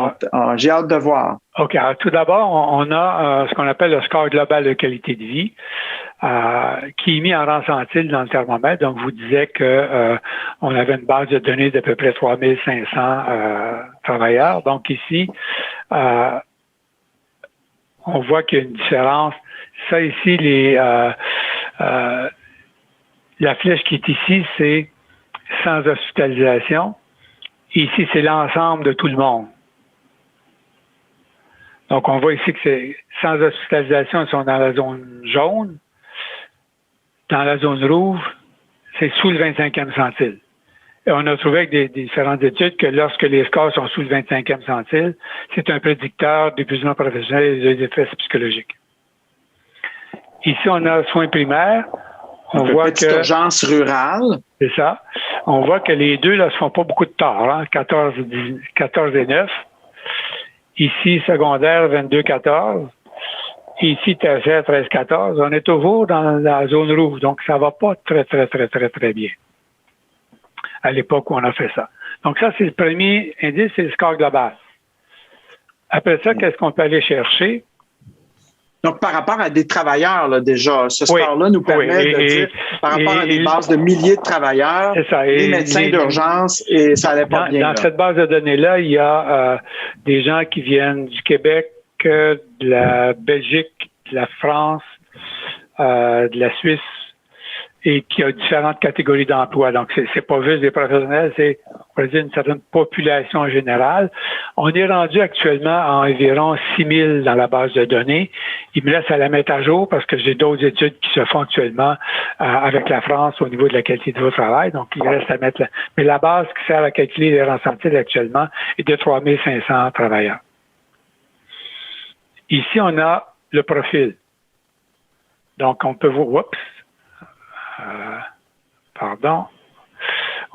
j'ai hâte de voir. OK. Alors, tout d'abord, on a ce qu'on appelle le score global de qualité de vie, qui est mis en rang centile dans le thermomètre. Donc, vous disais que on avait une base de données d'à peu près 3500 travailleurs. Donc, ici, on voit qu'il y a une différence. Ça ici, la flèche qui est ici, c'est sans hospitalisation. Ici, c'est l'ensemble de tout le monde. Donc, on voit ici que c'est sans hospitalisation, ils sont dans la zone jaune. Dans la zone rouge, c'est sous le 25e centile. Et on a trouvé avec des différentes études que lorsque les scores sont sous le 25e centile, c'est un prédicteur d'épuisement professionnel et de détresse psychologique. Ici, on a soins primaires. On voit que urgence rurale. C'est ça. On voit que les deux ne se font pas beaucoup de tort. Hein? 14 et 9. Ici, secondaire, 22-14. Ici, tertiaire, 13-14. On est toujours dans la zone rouge. Donc, ça ne va pas très, très, très, très, très bien à l'époque où on a fait ça. Donc, ça, c'est le premier indice, c'est le score global. Après ça, qu'est-ce qu'on peut aller chercher? Donc, par rapport à des travailleurs, là, déjà, ce score-là nous permet de dire, par rapport à des bases de milliers de travailleurs, les médecins d'urgence, et ça n'allait pas bien. Dans cette base de données-là, il y a des gens qui viennent du Québec, de la Belgique, de la France, de la Suisse, et qui a différentes catégories d'emploi. Donc, c'est pas juste des professionnels, c'est, on va dire, une certaine population en général. On est rendu actuellement à environ 6000 dans la base de données. Il me laisse à la mettre à jour parce que j'ai d'autres études qui se font actuellement avec la France au niveau de la qualité de vie au travail. Donc, il reste à mettre mais la base qui sert à calculer les rangs centiles actuellement est de 3500 travailleurs. Ici, on a le profil. Donc, on peut voir,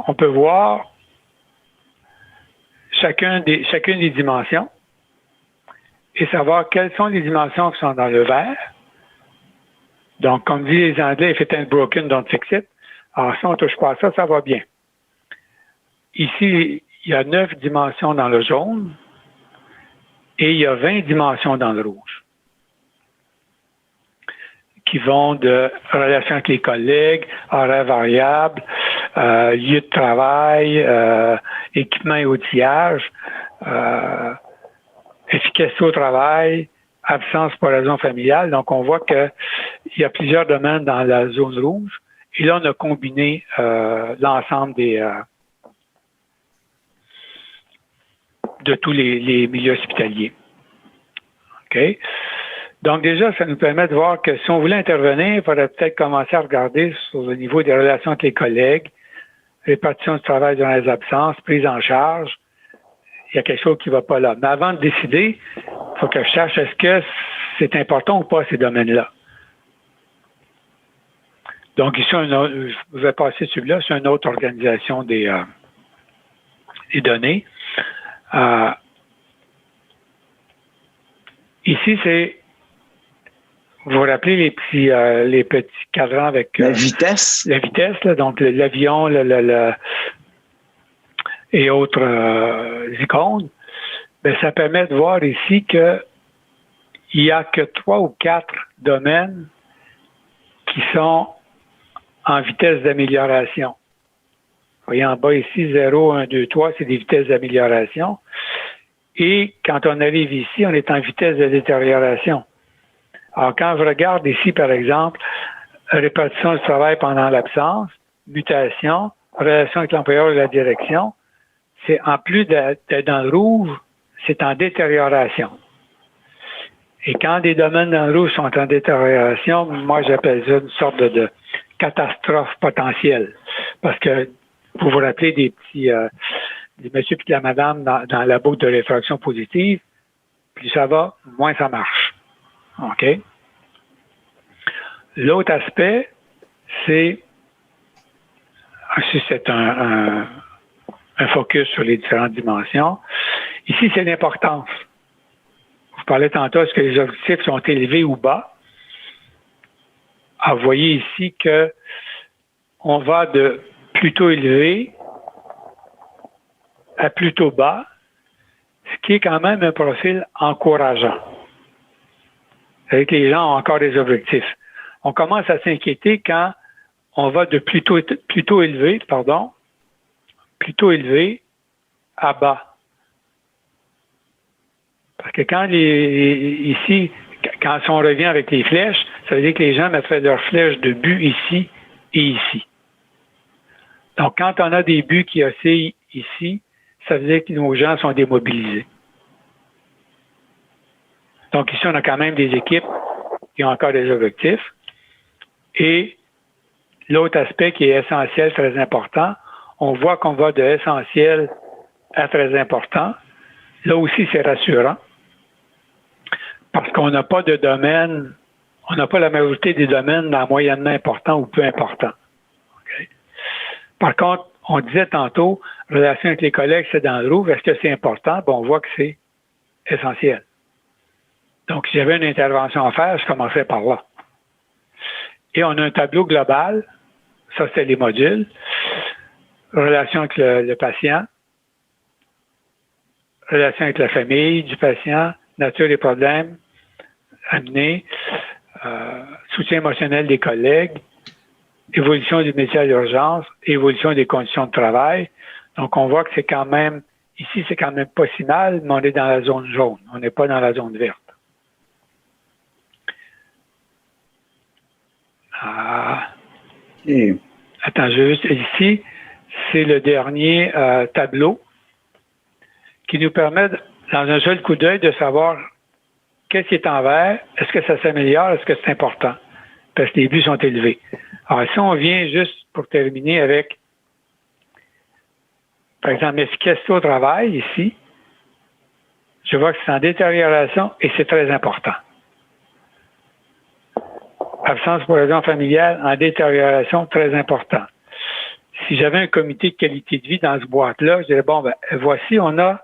on peut voir chacune des dimensions et savoir quelles sont les dimensions qui sont dans le vert. Donc, comme disent les Anglais, if it ain't broken, don't fix it. Alors, si on ne touche pas à ça, ça va bien. Ici, il y a 9 dimensions dans le jaune et il y a 20 dimensions dans le rouge qui vont de relations avec les collègues, horaires variables, lieu de travail, équipement et outillage, efficacité au travail, absence pour raison familiale. Donc, on voit qu'il y a plusieurs domaines dans la zone rouge. Et là, on a combiné l'ensemble de tous les milieux hospitaliers. OK? Donc, déjà, ça nous permet de voir que si on voulait intervenir, il faudrait peut-être commencer à regarder sur le niveau des relations avec les collègues, répartition du travail durant les absences, prise en charge. Il y a quelque chose qui ne va pas là. Mais avant de décider, il faut que je cherche est-ce que c'est important ou pas ces domaines-là. Donc, ici, je vais passer celui-là, c'est une autre organisation des données. Ici, c'est, vous vous rappelez les petits cadrans avec la vitesse. La vitesse, là, donc l'avion et autres icônes. Bien, ça permet de voir ici qu'il n'y a que 3 ou 4 domaines qui sont en vitesse d'amélioration. Vous voyez en bas ici, 0, 1, 2, 3, c'est des vitesses d'amélioration. Et quand on arrive ici, on est en vitesse de détérioration. Alors, quand je regarde ici, par exemple, répartition du travail pendant l'absence, mutation, relation avec l'employeur et la direction, c'est en plus d'être dans le rouge, c'est en détérioration. Et quand des domaines dans le rouge sont en détérioration, moi, j'appelle ça une sorte de catastrophe potentielle. Parce que, vous vous rappelez des petits, des monsieur et de la madame dans la boucle de réfraction positive, plus ça va, moins ça marche. OK? L'autre aspect, c'est un focus sur les différentes dimensions. Ici, c'est l'importance. Vous parlez tantôt, est-ce que les objectifs sont élevés ou bas? Alors, vous voyez ici que on va de plutôt élevé à plutôt bas, ce qui est quand même un profil encourageant. Avec les gens ont encore des objectifs. On commence à s'inquiéter quand on va de plutôt élevé à bas. Parce que ici, quand on revient avec les flèches, ça veut dire que les gens mettraient leurs flèches de but ici et ici. Donc, quand on a des buts qui oscillent ici, ça veut dire que nos gens sont démobilisés. Donc, ici, on a quand même des équipes qui ont encore des objectifs. Et l'autre aspect qui est essentiel, très important, on voit qu'on va de essentiel à très important. Là aussi, c'est rassurant. Parce qu'on n'a pas de domaine, on n'a pas la majorité des domaines dans moyennement important ou peu important. Okay? Par contre, on disait tantôt, relation avec les collègues, c'est dans le rouge. Est-ce que c'est important? Bon, on voit que c'est essentiel. Donc, si j'avais une intervention à faire, je commencerais par là. Et on a un tableau global. Ça, c'est les modules. Relation avec le patient. Relation avec la famille du patient. Nature des problèmes amenés. Soutien émotionnel des collègues. Évolution du métier à l'urgence. Évolution des conditions de travail. Donc, on voit que c'est quand même, ici, c'est quand même pas si mal, mais on est dans la zone jaune. On n'est pas dans la zone verte. Attends, juste ici, c'est le dernier tableau qui nous permet, dans un seul coup d'œil, de savoir qu'est-ce qui est en vert, est-ce que ça s'améliore, est-ce que c'est important, parce que les buts sont élevés. Alors, si on vient juste pour terminer avec, par exemple, efficacité au travail, ici, je vois que c'est en détérioration et c'est très important. Absence pour raison familiale, en détérioration, très important. Si j'avais un comité de qualité de vie dans ce boîte-là, je dirais, bon, ben, voici, on a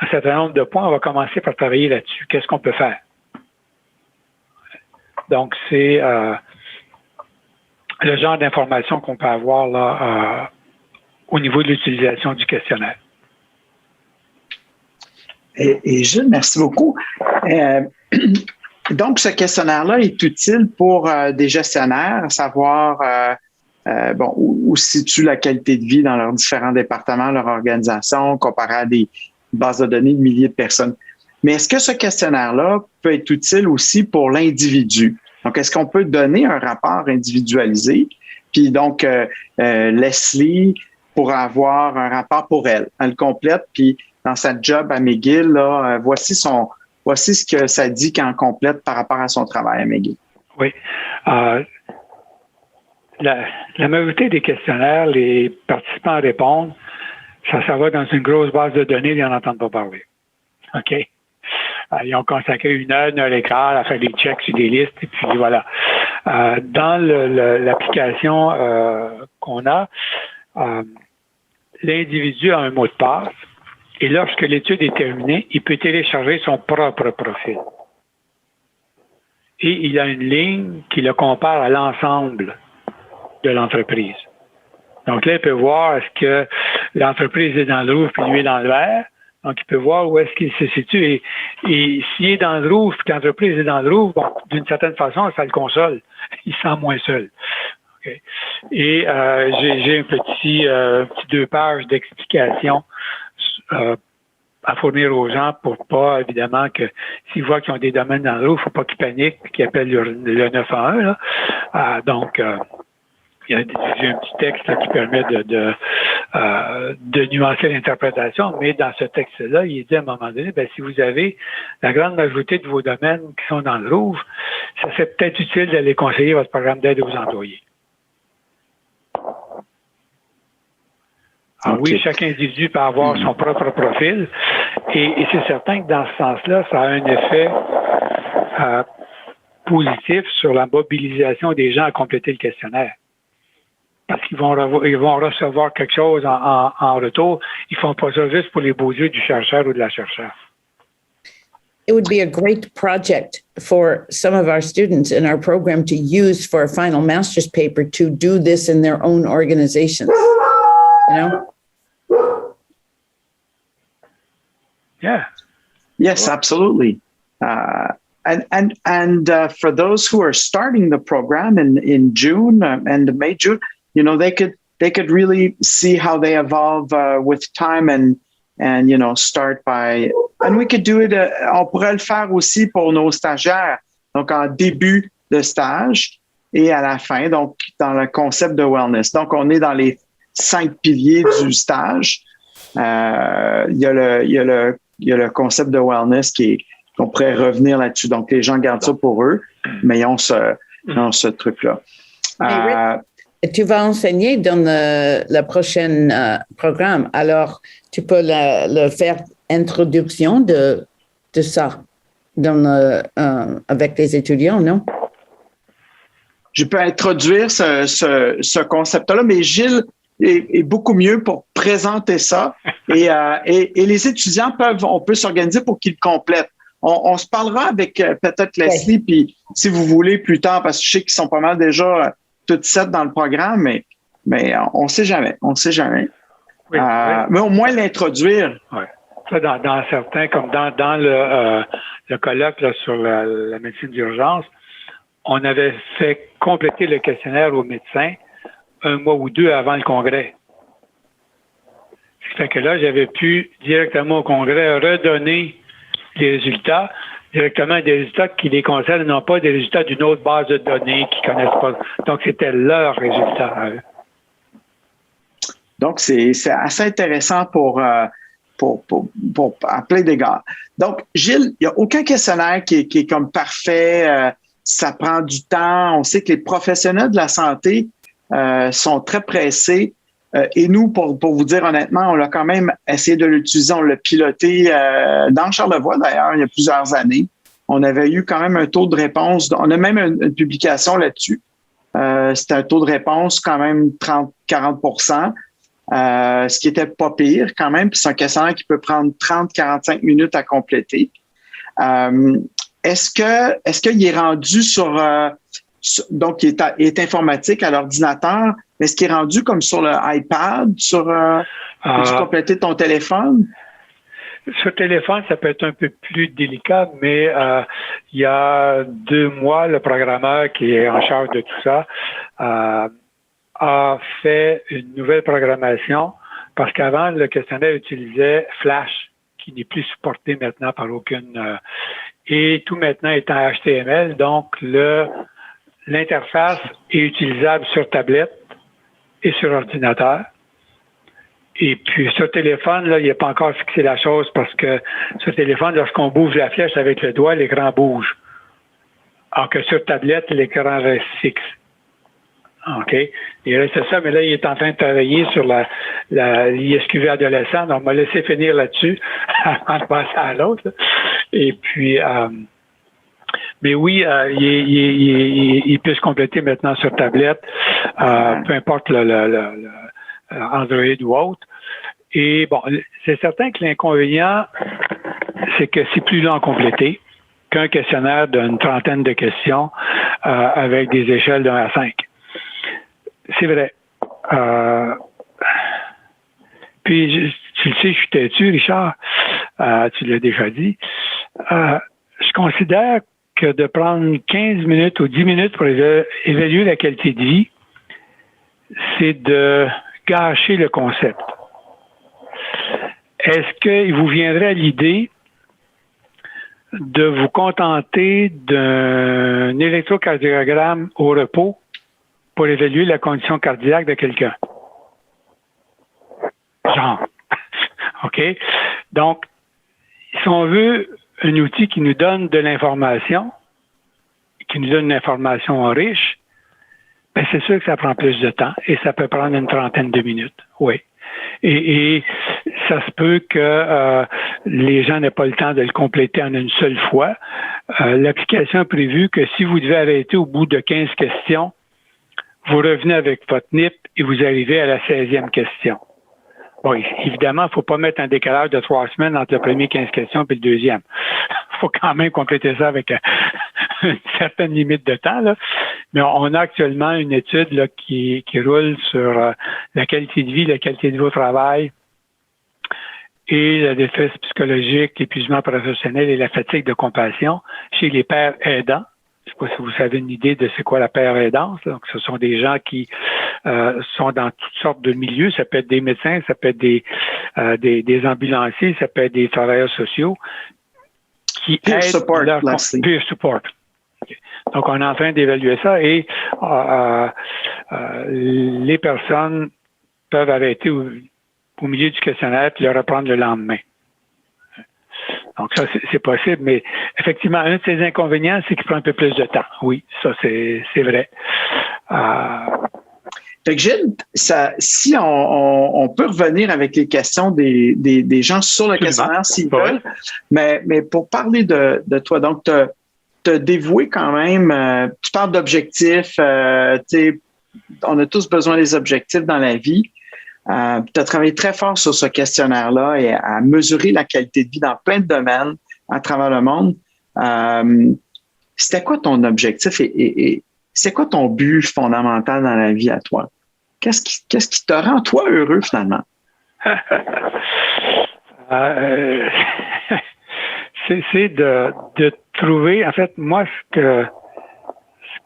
un certain nombre de points, on va commencer par travailler là-dessus. Qu'est-ce qu'on peut faire? Donc, c'est le genre d'informations qu'on peut avoir là au niveau de l'utilisation du questionnaire. Et Gilles, merci beaucoup. Donc, ce questionnaire-là est utile pour des gestionnaires, à savoir où se situe la qualité de vie dans leurs différents départements, leur organisation, comparé à des bases de données de milliers de personnes. Mais est-ce que ce questionnaire-là peut être utile aussi pour l'individu? Donc, est-ce qu'on peut donner un rapport individualisé? Puis donc, Leslie pourra avoir un rapport pour elle. Elle le complète, puis dans sa job à McGill, là, voici ce que ça dit quand complète par rapport à son travail à McGill. Oui. La majorité des questionnaires, les participants répondent, ça va dans une grosse base de données, ils n'en entendent pas parler. OK? Ils ont consacré une heure et quart à faire des checks sur des listes, et puis voilà. Dans l'application qu'on a, l'individu a un mot de passe, et lorsque l'étude est terminée, il peut télécharger son propre profil. Et il a une ligne qui le compare à l'ensemble de l'entreprise. Donc là, il peut voir est-ce que l'entreprise est dans le rouge puis lui est dans le vert. Donc, il peut voir où est-ce qu'il se situe. Et s'il est dans le rouge puis que l'entreprise est dans le rouge, bon, d'une certaine façon, ça le console. Il se sent moins seul. Okay. Et j'ai un petit 2 pages d'explication à fournir aux gens pour pas, évidemment, que s'ils voient qu'ils ont des domaines dans le rouge, il ne faut pas qu'ils paniquent et qu'ils appellent le 911. Là. Donc, j'ai un petit texte là, qui permet de nuancer l'interprétation, mais dans ce texte-là, il est dit à un moment donné, si vous avez la grande majorité de vos domaines qui sont dans le rouge, ça serait peut-être utile d'aller conseiller votre programme d'aide aux employés. Alors oui, chaque individu peut avoir son propre profil et c'est certain que dans ce sens-là, ça a un effet positif sur la mobilisation des gens à compléter le questionnaire. Parce qu'ils vont recevoir quelque chose en retour. Ils ne font pas ça juste pour les beaux yeux du chercheur ou de la chercheure. It would be a great project for some of our students in our program to use for a final master's paper to do this in their own organizations. You know? Yeah. Yes, absolutely. And for those who are starting the program in June and May, June, they could really see how they evolve with time and start by, and we could do it. On pourrait le faire aussi pour nos stagiaires. Donc en début de stage et à la fin. Donc dans le concept de wellness. Donc on est dans les 5 piliers du stage. Il y a le concept de wellness qu'on pourrait revenir là-dessus. Donc les gens gardent ça pour eux, mais ils ont ce truc-là. Tu vas enseigner dans le prochain programme. Alors, tu peux le faire introduction de ça avec les étudiants, non? Je peux introduire ce concept-là, mais Gilles est beaucoup mieux pour présenter ça. Et les étudiants on peut s'organiser pour qu'ils le complètent. On se parlera avec peut-être Leslie, puis si vous voulez plus tard, parce que je sais qu'ils sont pas mal déjà toutes 7 dans le programme, mais on ne sait jamais. On ne sait jamais. Oui, mais au moins l'introduire. Oui. Ça, dans certains, comme dans le colloque là, sur la médecine d'urgence, on avait fait compléter le questionnaire aux médecins 1 mois ou 2 avant le congrès. Ce qui fait que là, j'avais pu directement au congrès redonner les résultats, directement des résultats qui les concernent, non pas des résultats d'une autre base de données qu'ils ne connaissent pas. Donc, c'était leurs résultats à eux. Donc, c'est assez intéressant pour à plein d'égards. Donc, Gilles, il n'y a aucun questionnaire qui est comme parfait. Ça prend du temps. On sait que les professionnels de la santé sont très pressés. Et nous, pour vous dire honnêtement, on l'a quand même essayé de l'utiliser. On l'a piloté dans Charlevoix, d'ailleurs, il y a plusieurs années. On avait eu quand même un taux de réponse. On a même une publication là-dessus. C'était un taux de réponse quand même 30-40%, ce qui était pas pire quand même. Puis c'est un questionnaire qui peut prendre 30-45 minutes à compléter. Est-ce qu'il est rendu sur donc qui est informatique à l'ordinateur, mais est-ce qu'il est rendu comme sur le iPad, peux-tu compléter ton téléphone? Sur téléphone, ça peut être un peu plus délicat, mais il y a 2 mois, le programmeur qui est en charge de tout ça a fait une nouvelle programmation parce qu'avant, le questionnaire utilisait Flash, qui n'est plus supporté maintenant par aucune... et tout maintenant est en HTML, donc l'interface est utilisable sur tablette et sur ordinateur. Et puis, sur téléphone, là, il n'a pas encore fixé la chose parce que sur téléphone, lorsqu'on bouge la flèche avec le doigt, l'écran bouge. Alors que sur tablette, l'écran reste fixe. OK? Il reste ça, mais là, il est en train de travailler sur l'ISQV adolescent. Donc, on m'a laissé finir là-dessus avant de passer à l'autre. Et puis, mais oui, il peut se compléter maintenant sur tablette, peu importe le Android ou autre. Et bon, c'est certain que l'inconvénient, c'est que c'est plus long à compléter qu'un questionnaire d'une 30aine de questions avec des échelles de 1 à 5. C'est vrai. Puis, tu le sais, je suis têtu, Richard. Tu l'as déjà dit. Je considère que de prendre 15 minutes ou 10 minutes pour évaluer la qualité de vie, c'est de gâcher le concept. Est-ce qu'il vous viendrait à l'idée de vous contenter d'un électrocardiogramme au repos pour évaluer la condition cardiaque de quelqu'un? Genre. OK? Donc, si on veut un outil qui nous donne de l'information, qui nous donne une information riche, ben c'est sûr que ça prend plus de temps et ça peut prendre une 30aine de minutes. Oui. Et ça se peut que les gens n'aient pas le temps de le compléter en une seule fois. L'application a prévu que si vous devez arrêter au bout de 15 questions, vous revenez avec votre NIP et vous arrivez à la 16e question. Bon, évidemment, il ne faut pas mettre un décalage de 3 semaines entre le premier 15 questions et le deuxième. Il faut quand même compléter ça avec une certaine limite de temps, là. Mais on a actuellement une étude là, qui roule sur la qualité de vie, la qualité de vie au travail et la détresse psychologique, l'épuisement professionnel et la fatigue de compassion chez les pères aidants. Je ne sais pas si vous avez une idée de c'est quoi la père aidance. Donc, ce sont des gens qui sont dans toutes sortes de milieux. Ça peut être des médecins, ça peut être des ambulanciers, ça peut être des travailleurs sociaux qui aident leur peer support. Okay. Donc, on est en train d'évaluer ça et les personnes peuvent arrêter au milieu du questionnaire puis le reprendre le lendemain. Donc, ça, c'est possible, mais effectivement, un de ces inconvénients, c'est qu'il prend un peu plus de temps. Oui, ça, c'est vrai. Fait que Gilles, si on peut revenir avec les questions des gens sur le questionnaire s'ils veulent, mais pour parler de toi, donc, te dévouer quand même, tu parles d'objectifs, on a tous besoin des objectifs dans la vie. Tu as travaillé très fort sur ce questionnaire-là et à mesurer la qualité de vie dans plein de domaines à travers le monde. C'était quoi ton objectif et c'est quoi ton but fondamental dans la vie à toi? Qu'est-ce qui te rend, toi, heureux, finalement? C'est de trouver, en fait, moi, ce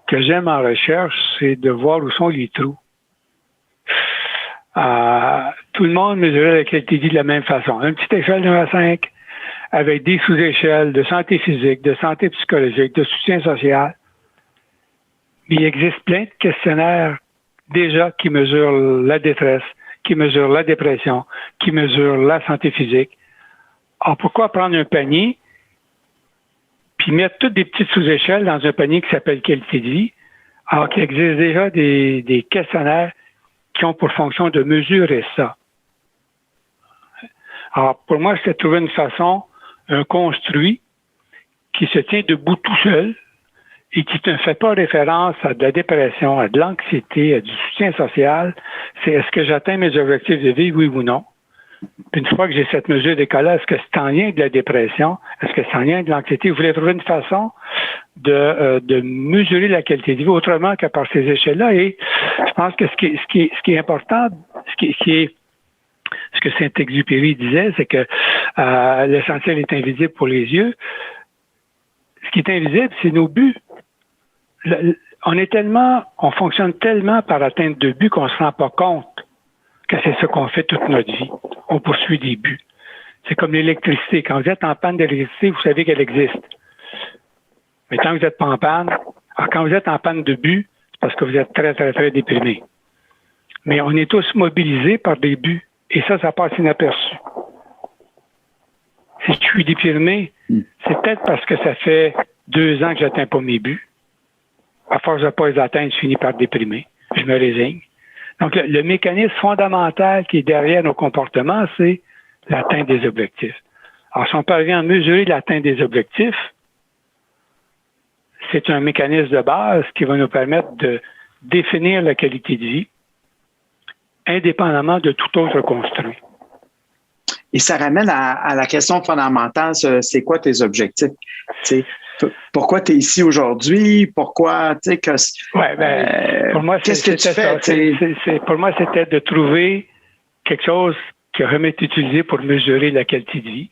que j'aime en recherche, c'est de voir où sont les trous. Tout le monde mesurait la qualité de vie de la même façon. Une petite échelle de 1 à 5 avec des sous-échelles de santé physique, de santé psychologique, de soutien social. Mais il existe plein de questionnaires déjà qui mesurent la détresse, qui mesurent la dépression, qui mesurent la santé physique. Alors pourquoi prendre un panier puis mettre toutes des petites sous-échelles dans un panier qui s'appelle qualité de vie, alors qu'il existe déjà des questionnaires qui ont pour fonction de mesurer ça. Alors, pour moi, c'est de trouver une façon, un construit qui se tient debout tout seul et qui ne fait pas référence à de la dépression, à de l'anxiété, à du soutien social. C'est est-ce que j'atteins mes objectifs de vie, oui ou non? Puis une fois que j'ai cette mesure d'écart-là, est-ce que c'est en lien de la dépression? Est-ce que c'est en lien de l'anxiété? Vous voulez trouver une façon de mesurer la qualité de vie autrement que par ces échelles-là. Et je pense que ce qui est important, ce que Saint-Exupéry disait, c'est que l'essentiel est invisible pour les yeux. Ce qui est invisible, c'est nos buts. On fonctionne tellement par atteinte de buts qu'on se rend pas compte que c'est ce qu'on fait toute notre vie. On poursuit des buts. C'est comme l'électricité. Quand vous êtes en panne d'électricité, vous savez qu'elle existe. Mais tant que vous n'êtes pas en panne, quand vous êtes en panne de but, c'est parce que vous êtes très, très, très déprimé. Mais on est tous mobilisés par des buts. Et ça passe inaperçu. Si je suis déprimé, c'est peut-être parce que ça fait 2 ans que je n'atteins pas mes buts. À force de ne pas les atteindre, je finis par déprimer. Je me résigne. Donc, le mécanisme fondamental qui est derrière nos comportements, c'est l'atteinte des objectifs. Alors, si on parvient à mesurer l'atteinte des objectifs, c'est un mécanisme de base qui va nous permettre de définir la qualité de vie indépendamment de tout autre construit. Et ça ramène à la question fondamentale, c'est quoi tes objectifs? T'sais, pourquoi tu es ici aujourd'hui? Pourquoi, tu sais, pour moi, qu'est-ce que tu fais? Pour moi, c'était de trouver quelque chose qui aurait été utilisé pour mesurer la qualité de vie.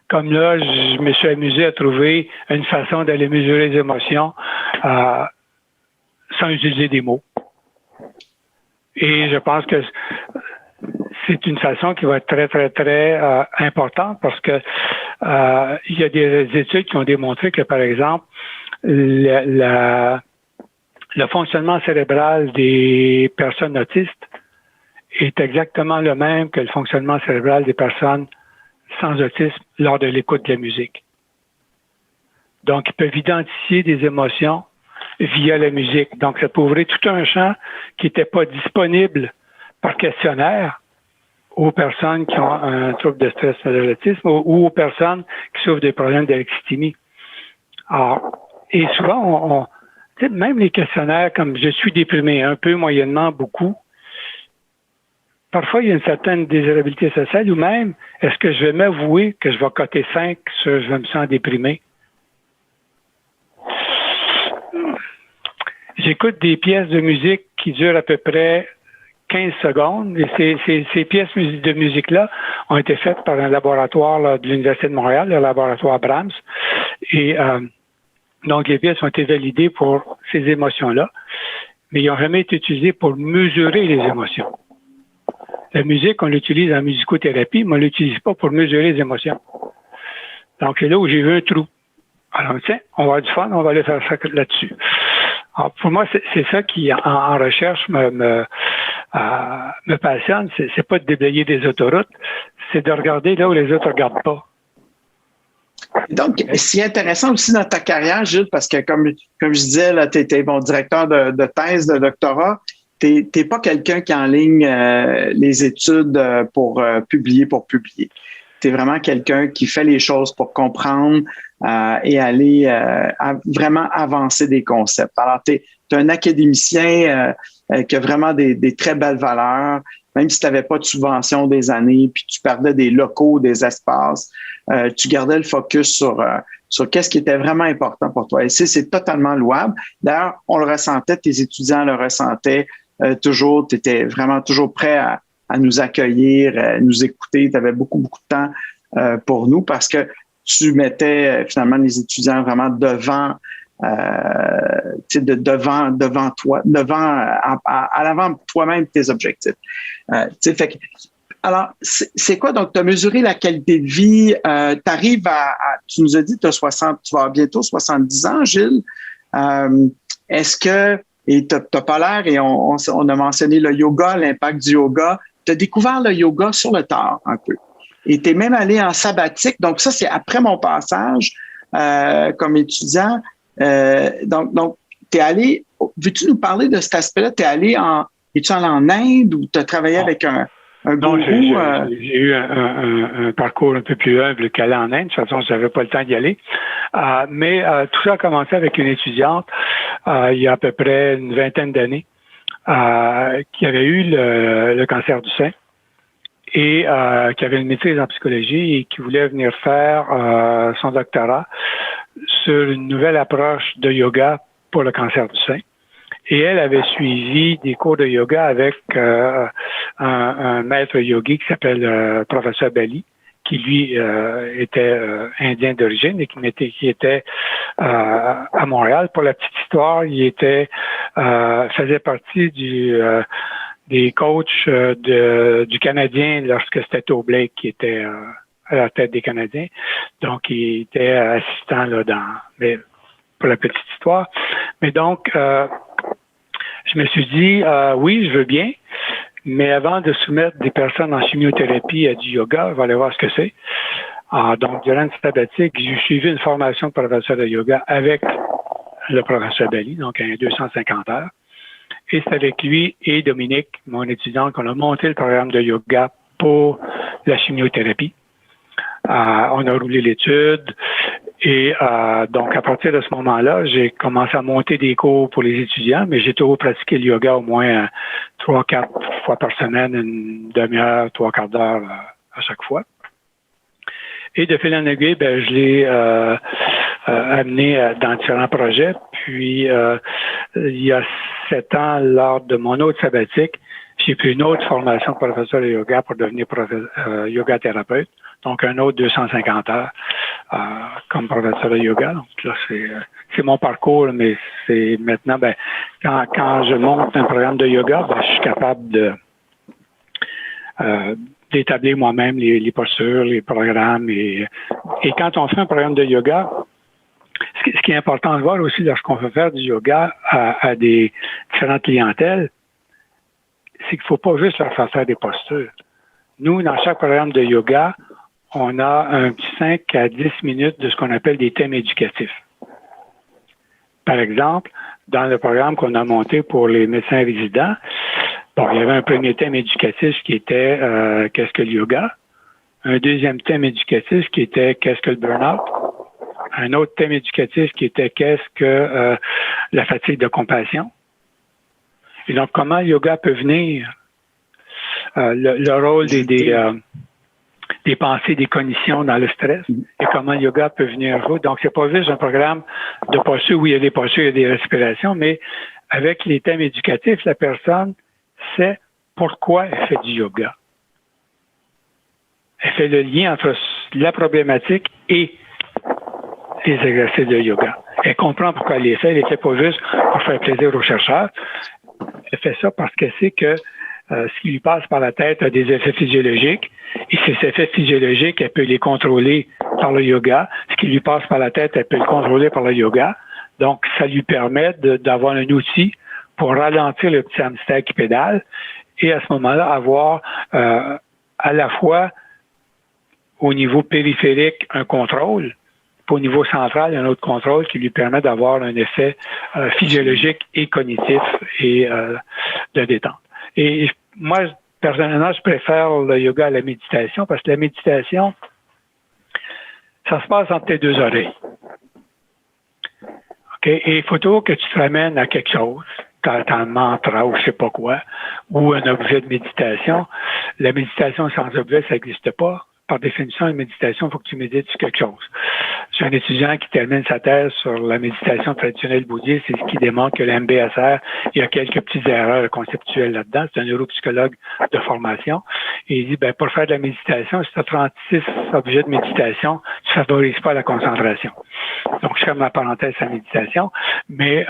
Comme là, je me suis amusé à trouver une façon d'aller mesurer les émotions sans utiliser des mots. Et je pense que c'est une façon qui va être très, très, très importante parce que il y a des études qui ont démontré que, par exemple, le fonctionnement cérébral des personnes autistes est exactement le même que le fonctionnement cérébral des personnes sans autisme lors de l'écoute de la musique. Donc, ils peuvent identifier des émotions via la musique. Donc, ça peut ouvrir tout un champ qui n'était pas disponible par questionnaire aux personnes qui ont un trouble de stress de l'autisme ou aux personnes qui souffrent des problèmes d'alexithymie. Alors, et souvent, même les questionnaires comme « je suis déprimé », un peu, moyennement, beaucoup, parfois, il y a une certaine désirabilité sociale ou même, est-ce que je vais m'avouer que je vais coter 5 sur « je me sens déprimé ». J'écoute des pièces de musique qui durent à peu près 15 secondes. Et ces pièces de musique-là ont été faites par un laboratoire là, de l'Université de Montréal, le laboratoire Brahms. Et donc, les pièces ont été validées pour ces émotions-là, mais ils n'ont jamais été utilisées pour mesurer les émotions. La musique, on l'utilise en musicothérapie, mais on ne l'utilise pas pour mesurer les émotions. Donc, c'est là où j'ai vu un trou. Alors, tiens, on va avoir du fun, on va aller faire ça là-dessus. Alors, pour moi, c'est ça qui, en recherche, me passionne. C'est pas de déblayer des autoroutes, c'est de regarder là où les autres ne regardent pas. Donc, c'est intéressant aussi dans ta carrière, Gilles, parce que comme je disais, tu étais bon directeur de thèse, de doctorat. T'es pas quelqu'un qui enligne les études pour publier. Tu es vraiment quelqu'un qui fait les choses pour comprendre et aller vraiment avancer des concepts. Alors, tu es un académicien qui a vraiment des très belles valeurs, même si tu n'avais pas de subvention des années, puis tu perdais des locaux, des espaces, tu gardais le focus sur qu'est-ce qui était vraiment important pour toi. Et c'est totalement louable. D'ailleurs, on le ressentait, tes étudiants le ressentaient toujours. Tu étais vraiment toujours prêt à nous accueillir, nous écouter. Tu avais beaucoup, beaucoup de temps pour nous parce que tu mettais finalement les étudiants vraiment devant devant toi, à l'avant de toi-même tes objectifs. Fait que, alors, c'est quoi? Donc, tu as mesuré la qualité de vie. Tu arrives tu nous as dit que tu vas avoir bientôt 70 ans, Gilles. Est-ce que, et tu n'as pas l'air, et on a mentionné le yoga, l'impact du yoga. Tu as découvert le yoga sur le tard un peu. Et tu es même allé en sabbatique. Donc, ça, c'est après mon passage comme étudiant. Donc, tu es allé, veux-tu nous parler de cet aspect-là? Es-tu allé en Inde ou tu as travaillé avec un gourou? Non, j'ai eu un parcours un peu plus humble qu'aller en Inde. De toute façon, je n'avais pas le temps d'y aller. Mais tout ça a commencé avec une étudiante il y a à peu près une vingtaine d'années qui avait eu le cancer du sein. et qui avait une maîtrise en psychologie et qui voulait venir faire son doctorat sur une nouvelle approche de yoga pour le cancer du sein. Et elle avait suivi des cours de yoga avec un maître yogi qui s'appelle professeur Bali, qui lui était indien d'origine et qui était à Montréal. Pour la petite histoire, il était faisait partie des coachs du Canadien lorsque c'était Toe Blake qui était à la tête des Canadiens. Donc, il était assistant là mais pour la petite histoire. Mais donc, je me suis dit, oui, je veux bien, mais avant de soumettre des personnes en chimiothérapie à du yoga, on va aller voir ce que c'est. Donc, durant une sabbatique, j'ai suivi une formation de professeur de yoga avec le professeur Bali, donc un 250 heures. Et c'est avec lui et Dominique, mon étudiant, qu'on a monté le programme de yoga pour la chimiothérapie. On a roulé l'étude et donc à partir de ce moment-là, j'ai commencé à monter des cours pour les étudiants, mais j'ai toujours pratiqué le yoga au moins 3-4 fois par semaine, une demi-heure, 3/4 d'heure à chaque fois. Et de fil en aiguille, je l'ai amené dans différents projets. Puis il y a 7 ans, lors de mon autre sabbatique, j'ai pris une autre formation de professeur de yoga pour devenir yoga thérapeute. Donc, un autre 250 heures comme professeur de yoga. Donc, là, c'est mon parcours, mais c'est maintenant, quand je monte un programme de yoga, je suis capable d'établir moi-même les postures, les programmes. Et quand on fait un programme de yoga, ce qui est important de voir aussi lorsqu'on veut faire du yoga à des différentes clientèles, c'est qu'il ne faut pas juste leur faire des postures. Nous, dans chaque programme de yoga, on a un petit 5 à 10 minutes de ce qu'on appelle des thèmes éducatifs. Par exemple, dans le programme qu'on a monté pour les médecins résidents, il y avait un premier thème éducatif qui était qu'est-ce que le yoga? Un deuxième thème éducatif qui était qu'est-ce que le burn-out? Un autre thème éducatif qui était qu'est-ce que la fatigue de compassion? Et donc, comment le yoga peut venir? Le rôle des pensées, des cognitions dans le stress et comment le yoga peut venir jouer. Donc, c'est pas juste un programme de postures où il y a des postures et des respirations, mais avec les thèmes éducatifs, la personne sait pourquoi elle fait du yoga. Elle fait le lien entre la problématique et les exercices de yoga. Elle comprend pourquoi elle les fait. Elle ne les fait pas juste pour faire plaisir aux chercheurs. Elle fait ça parce qu'elle sait que ce qui lui passe par la tête a des effets physiologiques. Et ces effets physiologiques, elle peut les contrôler par le yoga. Ce qui lui passe par la tête, elle peut le contrôler par le yoga. Donc, ça lui permet d'avoir un outil pour ralentir le petit hamster qui pédale et à ce moment-là, avoir à la fois au niveau périphérique un contrôle, puis au niveau central un autre contrôle qui lui permet d'avoir un effet physiologique et cognitif et de détente. Et moi, personnellement, je préfère le yoga à la méditation parce que la méditation, ça se passe entre tes deux oreilles. OK? Et il faut toujours que tu te ramènes à quelque chose, un mantra ou je sais pas quoi, ou un objet de méditation. La méditation sans objet, ça n'existe pas. Par définition, une méditation, il faut que tu médites sur quelque chose. J'ai un étudiant qui termine sa thèse sur la méditation traditionnelle bouddhiste, c'est ce qui démontre que le MBSR, il y a quelques petites erreurs conceptuelles là-dedans. C'est un neuropsychologue de formation. Et il dit, pour faire de la méditation, si tu as 36 objets de méditation, tu ne favorises pas la concentration. Donc, je ferme ma parenthèse à la méditation. Mais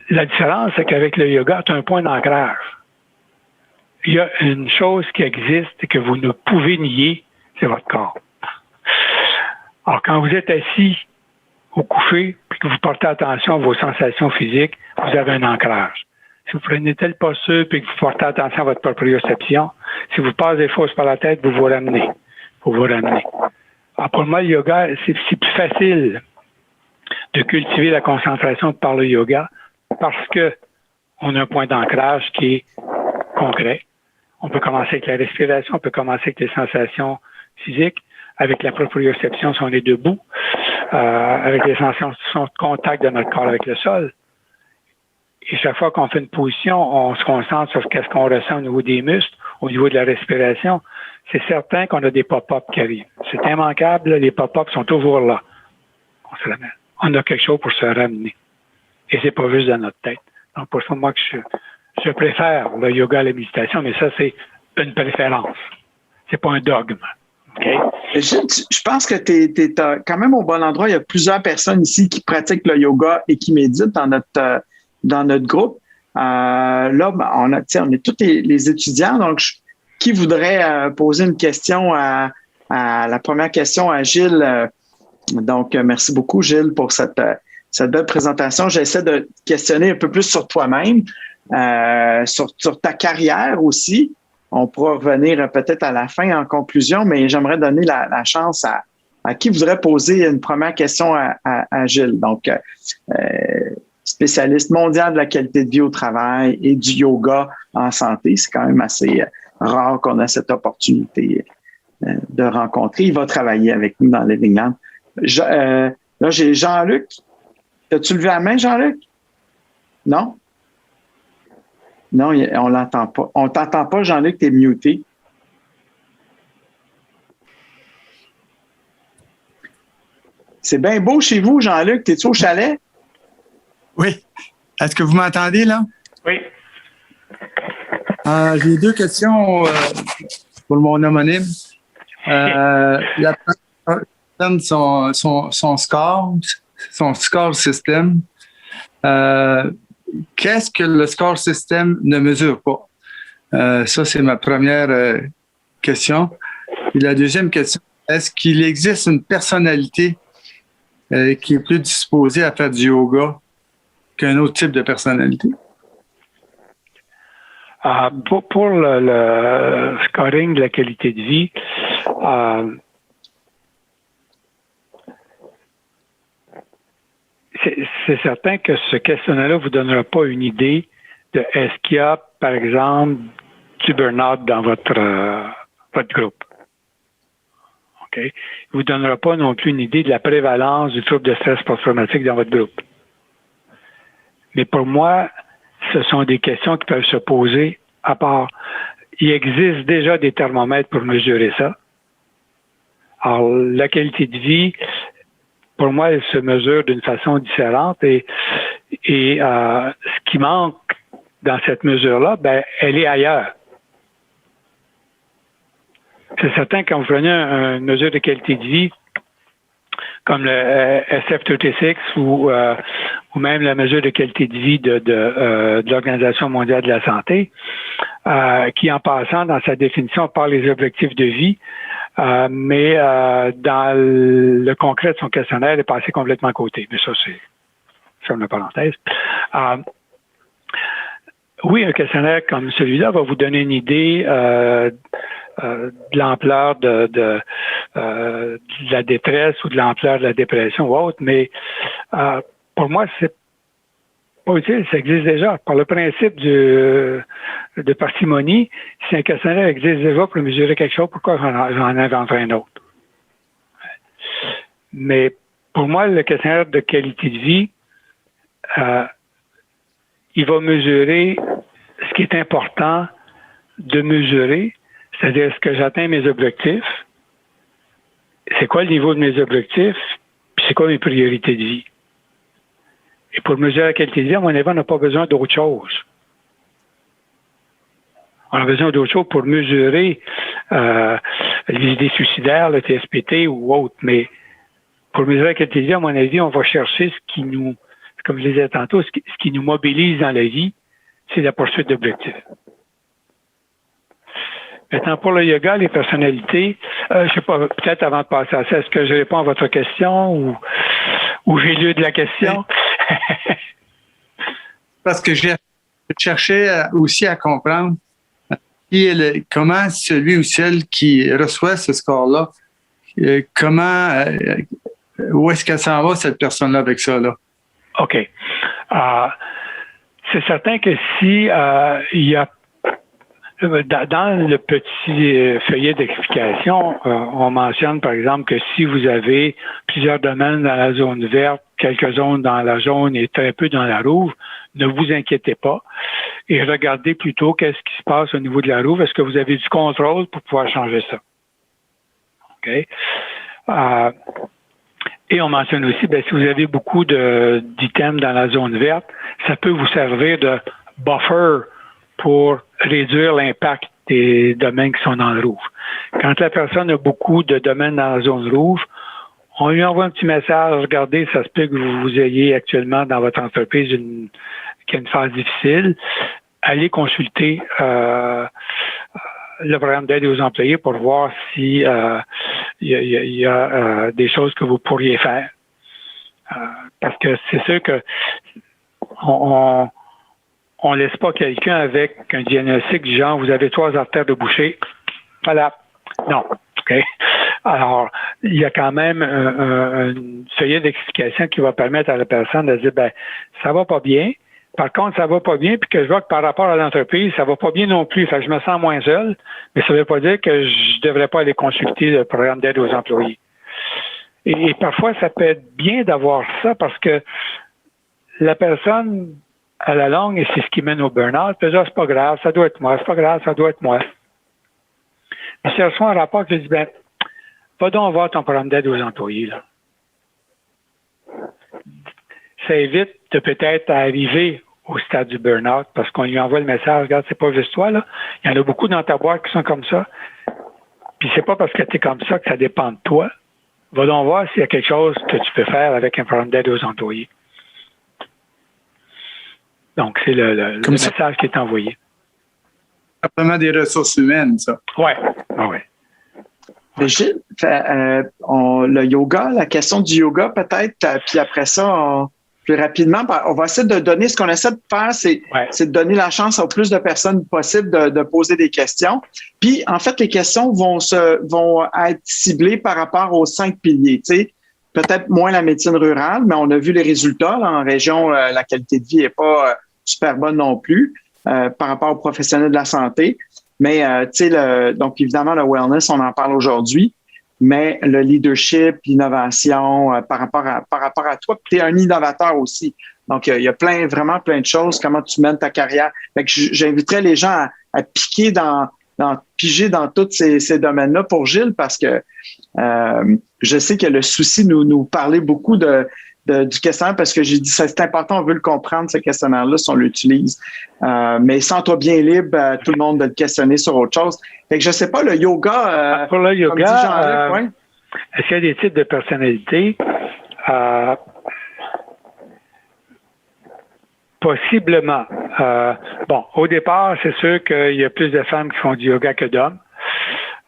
la différence, c'est qu'avec le yoga, tu as un point d'ancrage. Il y a une chose qui existe et que vous ne pouvez nier, c'est votre corps. Alors, quand vous êtes assis au coucher et que vous portez attention à vos sensations physiques, vous avez un ancrage. Si vous prenez telle posture et que vous portez attention à votre proprioception, si vous passez des fausses par la tête, vous vous ramenez. Alors, pour moi, le yoga, c'est plus facile de cultiver la concentration par le yoga parce que on a un point d'ancrage qui est concret. On peut commencer avec la respiration, on peut commencer avec les sensations physiques, avec la proprioception si on est debout, avec les sensations de contact de notre corps avec le sol. Et chaque fois qu'on fait une position, on se concentre sur ce qu'on ressent au niveau des muscles, au niveau de la respiration. C'est certain qu'on a des pop-ups qui arrivent. C'est immanquable, là, les pop-ups sont toujours là. On se ramène. On a quelque chose pour se ramener. Et c'est pas juste dans notre tête. Donc, pour ça, moi, que je préfère le yoga à la méditation, mais ça, c'est une préférence. C'est pas un dogme. Okay? Je pense que tu es quand même au bon endroit. Il y a plusieurs personnes ici qui pratiquent le yoga et qui méditent dans notre groupe. Là, on est tous les étudiants. Donc, qui voudrait poser une question à la première question à Gilles? Donc, merci beaucoup, Gilles, pour cette belle présentation. J'essaie de questionner un peu plus sur toi-même, sur ta carrière aussi. On pourra revenir peut-être à la fin en conclusion, mais j'aimerais donner la chance à qui voudrait poser une première question à Gilles. Donc, spécialiste mondial de la qualité de vie au travail et du yoga en santé. C'est quand même assez rare qu'on a cette opportunité de rencontrer. Il va travailler avec nous dans Living Land. Là, j'ai Jean-Luc. As-tu levé la main, Jean-Luc? Non? Non, on l'entend pas. On t'entend pas, Jean-Luc, tu es muté. C'est bien beau chez vous, Jean-Luc. T'es-tu au chalet? Oui. Est-ce que vous m'entendez, là? Oui. J'ai deux questions pour mon homonyme. La première, son score système. Qu'est-ce que le score système ne mesure pas? Ça, c'est ma première question. Et la deuxième question, est-ce qu'il existe une personnalité qui est plus disposée à faire du yoga qu'un autre type de personnalité? Pour le scoring de la qualité de vie, c'est certain que ce questionnaire-là ne vous donnera pas une idée de est-ce qu'il y a, par exemple, du burn-out dans votre groupe. OK? Il ne vous donnera pas non plus une idée de la prévalence du trouble de stress post-traumatique dans votre groupe. Mais pour moi, ce sont des questions qui peuvent se poser à part. Il existe déjà des thermomètres pour mesurer ça. Alors, la qualité de vie, pour moi, elle se mesure d'une façon différente et ce qui manque dans cette mesure-là, ben, elle est ailleurs. C'est certain quand vous prenez une mesure de qualité de vie comme le SF36 ou même la mesure de qualité de vie de l'Organisation mondiale de la santé, qui en passant dans sa définition par les objectifs de vie, mais dans le concret de son questionnaire, est passé complètement à côté. Mais ça, c'est ferme la parenthèse. Oui, un questionnaire comme celui-là va vous donner une idée de l'ampleur de la détresse ou de l'ampleur de la dépression ou autre, mais pour moi, c'est pas utile, ça existe déjà. Par le principe de parcimonie, si un questionnaire existe déjà pour mesurer quelque chose, pourquoi j'en inventerais un autre? Mais pour moi, le questionnaire de qualité de vie, il va mesurer ce qui est important de mesurer, c'est-à-dire est-ce que j'atteins mes objectifs, c'est quoi le niveau de mes objectifs, puis c'est quoi mes priorités de vie. Et pour mesurer la qualité de vie, à mon avis, on n'a pas besoin d'autre chose. On a besoin d'autre chose pour mesurer les idées suicidaires, le TSPT ou autre, mais pour mesurer la qualité de vie, à mon avis, on va chercher ce qui nous, comme je le disais tantôt, ce qui nous mobilise dans la vie, c'est la poursuite d'objectifs. Maintenant, pour le yoga, les personnalités, je sais pas, peut-être avant de passer à ça, est-ce que je réponds à votre question ou j'ai lieu de la question? Parce que je cherchais aussi à comprendre comment celui ou celle qui reçoit ce score-là, où est-ce qu'elle s'en va, cette personne-là, avec ça, là? OK. C'est certain que si il y a dans le petit feuillet d'explication, on mentionne par exemple que si vous avez plusieurs domaines dans la zone verte, quelques zones dans la jaune et très peu dans la rouge, ne vous inquiétez pas et regardez plutôt qu'est-ce qui se passe au niveau de la roue. Est-ce que vous avez du contrôle pour pouvoir changer ça? OK? Et on mentionne aussi, si vous avez beaucoup d'items dans la zone verte, ça peut vous servir de buffer pour réduire l'impact des domaines qui sont dans le rouge. Quand la personne a beaucoup de domaines dans la zone rouge, on lui envoie un petit message, regardez, ça se peut que vous ayez actuellement dans votre entreprise qui a une phase difficile. Allez consulter le programme d'aide aux employés pour voir si il y a des choses que vous pourriez faire. Parce que c'est sûr que on laisse pas quelqu'un avec un diagnostic du genre vous avez 3 artères de bouchée. Voilà. Non. OK? Alors, il y a quand même une feuille d'explication qui va permettre à la personne de dire ça va pas bien. Par contre, ça va pas bien, puis que je vois que par rapport à l'entreprise, ça va pas bien non plus. Fait que je me sens moins seul, mais ça veut pas dire que je devrais pas aller consulter le programme d'aide aux employés. Et parfois, ça peut être bien d'avoir ça parce que la personne, à la longue, et c'est ce qui mène au burn-out, peut dire, c'est pas grave, ça doit être moi, c'est pas grave, ça doit être moi. Mais si je reçois un rapport qui dit, va donc voir ton programme d'aide aux employés, là. Ça évite de peut-être arriver au stade du burn-out parce qu'on lui envoie le message, regarde, c'est pas juste toi, là. Il y en a beaucoup dans ta boîte qui sont comme ça. Puis c'est pas parce que tu es comme ça que ça dépend de toi. Va donc voir s'il y a quelque chose que tu peux faire avec un programme d'aide aux employés. Donc, c'est le message qui est envoyé. Simplement des ressources humaines, ça. Oui, oui. Gilles, le yoga, la question du yoga peut-être, puis après ça, plus rapidement, on va essayer de donner, ce qu'on essaie de faire, c'est de donner la chance au plus de personnes possible de poser des questions. Puis, en fait, les questions vont être ciblées par rapport aux 5 piliers. Tu sais, peut-être moins la médecine rurale, mais on a vu les résultats. Là, en région, la qualité de vie n'est pas super bonne non plus par rapport aux professionnels de la santé. Mais, tu sais, donc évidemment, le wellness, on en parle aujourd'hui. Mais le leadership, l'innovation, par rapport à toi, tu es un innovateur aussi. Donc, il y a vraiment plein de choses, comment tu mènes ta carrière. Fait que j'inviterais les gens à piger dans tous ces domaines-là pour Gilles, parce que je sais que le souci nous parlait beaucoup du questionnaire, parce que j'ai dit c'est important, on veut le comprendre, ce questionnaire-là, si on l'utilise. Mais sens-toi bien libre, tout le monde, de le questionner sur autre chose. Fait que je sais pas, le yoga... pour le yoga, comme dit Jean-Luc, est-ce qu'il y a des types de personnalités? Possiblement. Au départ, c'est sûr qu'il y a plus de femmes qui font du yoga que d'hommes.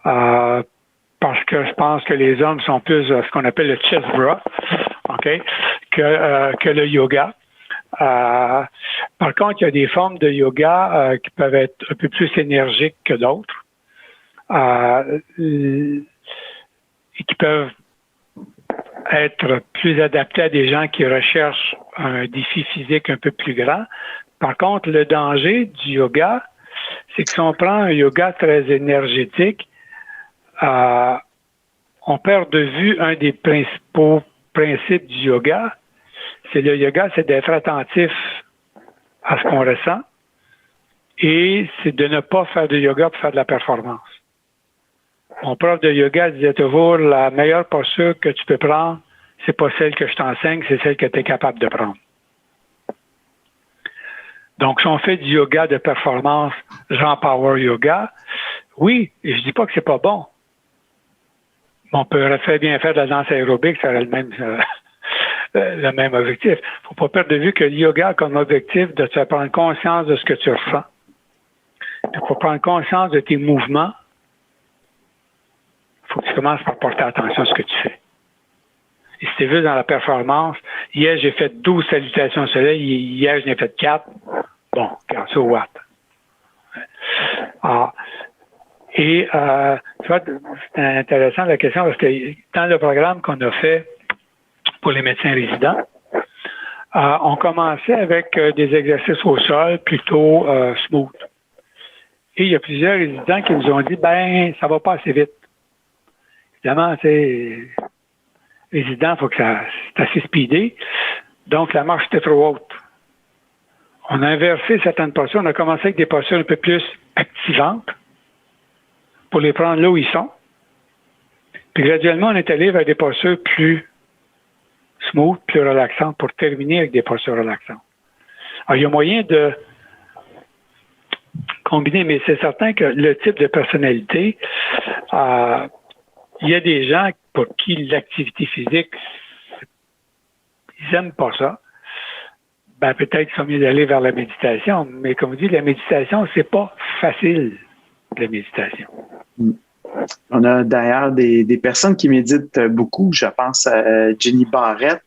Parce que je pense que les hommes sont plus ce qu'on appelle le chest bra, okay, que le yoga. Par contre, il y a des formes de yoga qui peuvent être un peu plus énergiques que d'autres. Et qui peuvent être plus adaptés à des gens qui recherchent un défi physique un peu plus grand. Par contre, le danger du yoga, c'est que si on prend un yoga très énergétique, on perd de vue un des principaux principes du yoga. C'est d'être attentif à ce qu'on ressent et c'est de ne pas faire de yoga pour faire de la performance. Mon prof de yoga disait toujours, la meilleure posture que tu peux prendre, c'est pas celle que je t'enseigne, c'est celle que tu es capable de prendre. Donc, si on fait du yoga de performance, genre power yoga, oui, et je dis pas que c'est pas bon. On peut très bien faire de la danse aérobique, ça aurait le même objectif. Il ne faut pas perdre de vue que le yoga a comme objectif de te prendre conscience de ce que tu ressens. Il faut prendre conscience de tes mouvements. Il faut que tu commences par porter attention à ce que tu fais. Et si tu es vu dans la performance, hier, j'ai fait 12 salutations au soleil, hier, j'en ai fait 4. Bon, regarde ça, what? Et tu vois, c'est intéressant la question parce que dans le programme qu'on a fait pour les médecins résidents, on commençait avec des exercices au sol plutôt smooth. Et il y a plusieurs résidents qui nous ont dit, ça va pas assez vite. Évidemment, résident, il faut que c'est assez speedé. Donc, la marche était trop haute. On a inversé certaines postures. On a commencé avec des postures un peu plus activantes pour les prendre là où ils sont. Puis graduellement, on est allé vers des postures plus smooth, plus relaxantes pour terminer avec des postures relaxantes. Alors, il y a moyen de combiner, mais c'est certain que le type de personnalité, il y a des gens pour qui l'activité physique, ils n'aiment pas ça. Ben, peut-être qu'ils sont mieux d'aller vers la méditation, mais comme vous dites, la méditation, c'est pas facile, la méditation. On a d'ailleurs des personnes qui méditent beaucoup. Je pense à Jenny Barrett.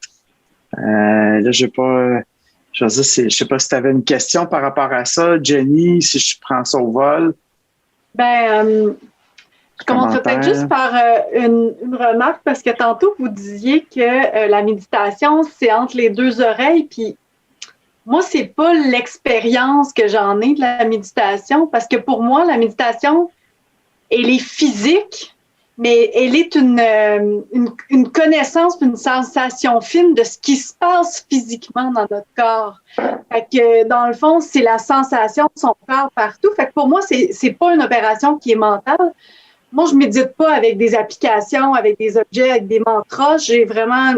Là, je sais pas si tu avais une question par rapport à ça, Jenny, si je prends ça au vol. Je commencerai peut-être juste par une remarque, parce que tantôt, vous disiez que la méditation, c'est entre les deux oreilles, puis moi, c'est pas l'expérience que j'en ai de la méditation, parce que pour moi, la méditation, elle est physique, mais elle est une connaissance, une sensation fine de ce qui se passe physiquement dans notre corps. Fait que, dans le fond, c'est la sensation de son corps partout. Fait que pour moi, c'est pas une opération qui est mentale. Moi, je médite pas avec des applications, avec des objets, avec des mantras. J'ai vraiment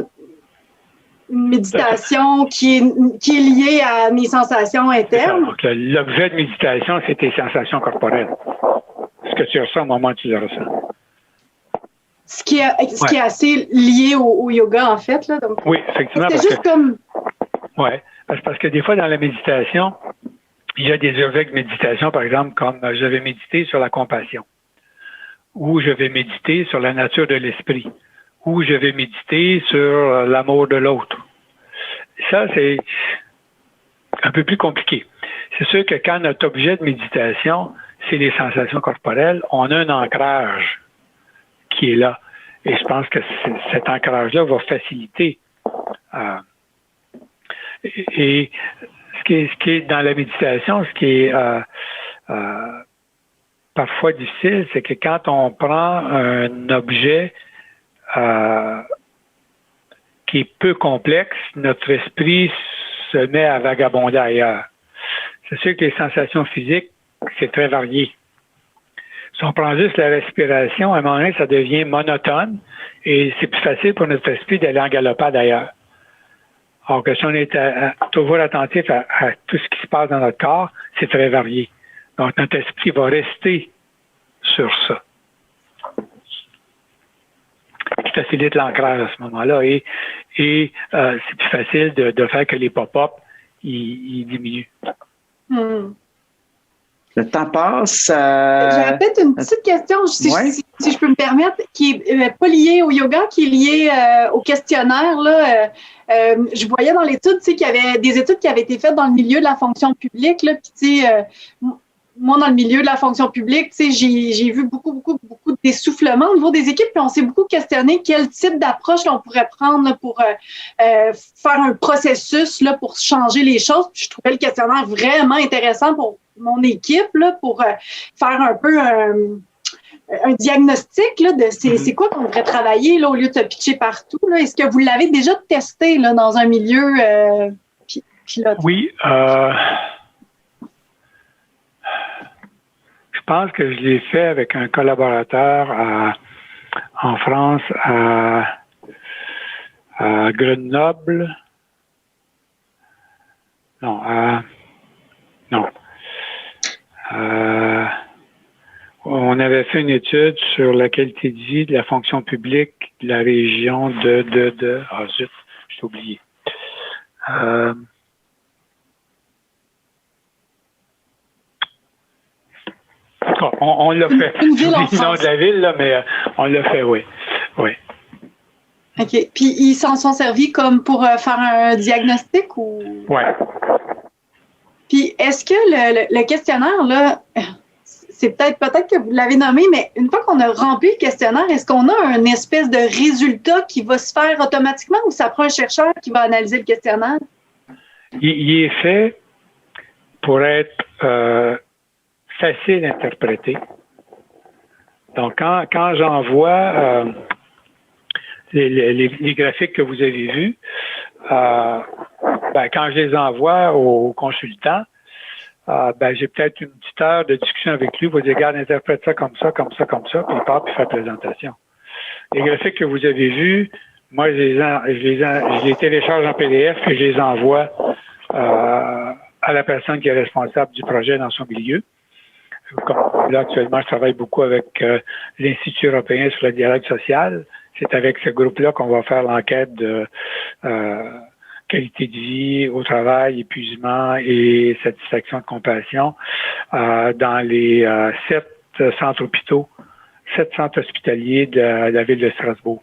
une méditation qui est liée à mes sensations internes. Donc, l'objet de méditation, c'est tes sensations corporelles. Ce que tu ressens au moment où tu le ressens. Ce qui est assez lié au yoga, en fait. Là. Donc, oui, effectivement. C'est juste comme... Oui, parce que des fois, dans la méditation, il y a des objets de méditation, par exemple, comme je vais méditer sur la compassion, ou je vais méditer sur la nature de l'esprit, ou je vais méditer sur l'amour de l'autre. Ça, c'est un peu plus compliqué. C'est sûr que quand notre objet de méditation, c'est les sensations corporelles, on a un ancrage qui est là. Et je pense que cet ancrage-là va faciliter. Et ce qui est dans la méditation, ce qui est parfois difficile, c'est que quand on prend un objet qui est peu complexe, notre esprit se met à vagabonder ailleurs. C'est sûr que les sensations physiques, c'est très varié. Si on prend juste la respiration, à un moment donné, ça devient monotone et c'est plus facile pour notre esprit d'aller en galopade ailleurs. Alors que si on est toujours attentif à tout ce qui se passe dans notre corps, c'est très varié. Donc, notre esprit va rester sur ça. Qui facilite l'ancrage à ce moment-là. Et c'est plus facile de faire que les pop-up, ils diminuent. Le temps passe. J'avais peut-être une petite question, si je peux me permettre, qui n'est pas liée au yoga, qui est liée au questionnaire. Là. Je voyais dans l'étude qu'il y avait des études qui avaient été faites dans le milieu de la fonction publique. Là, puis, moi, dans le milieu de la fonction publique, j'ai vu beaucoup d'essoufflement au niveau des équipes, puis on s'est beaucoup questionné quel type d'approche on pourrait prendre là, pour faire un processus là, pour changer les choses. Puis je trouvais le questionnaire vraiment intéressant pour mon équipe, là, pour faire un peu un diagnostic là, de c'est quoi qu'on devrait travailler là, au lieu de se pitcher partout. Là. Est-ce que vous l'avez déjà testé là, dans un milieu pilote? Oui. Je pense que je l'ai fait avec un collaborateur en France, à Grenoble. Non. On avait fait une étude sur la qualité de vie de la fonction publique de la région ah zut, j'ai oublié. On l'a fait. J'ai oublié le nom de la ville, là, mais on l'a fait, oui. OK. Puis, ils s'en sont servis comme pour faire un diagnostic ou? Oui. Puis, est-ce que le questionnaire, là, c'est peut-être que vous l'avez nommé, mais une fois qu'on a rempli le questionnaire, est-ce qu'on a une espèce de résultat qui va se faire automatiquement ou ça prend un chercheur qui va analyser le questionnaire? Il est fait pour être facile à interpréter. Donc, quand j'envoie les graphiques que vous avez vus, quand je les envoie aux consultants, j'ai peut-être une petite heure de discussion avec lui pour dire, regarde, interprète ça comme ça, comme ça, comme ça, puis il part puis il fait la présentation. Les graphiques que vous avez vus, moi, je les télécharge en PDF et je les envoie à la personne qui est responsable du projet dans son milieu. Comme là, actuellement, je travaille beaucoup avec l'Institut européen sur le dialogue social. C'est avec ce groupe-là qu'on va faire l'enquête de qualité de vie au travail, épuisement et satisfaction de compassion dans les 7 centres hospitaliers de la ville de Strasbourg.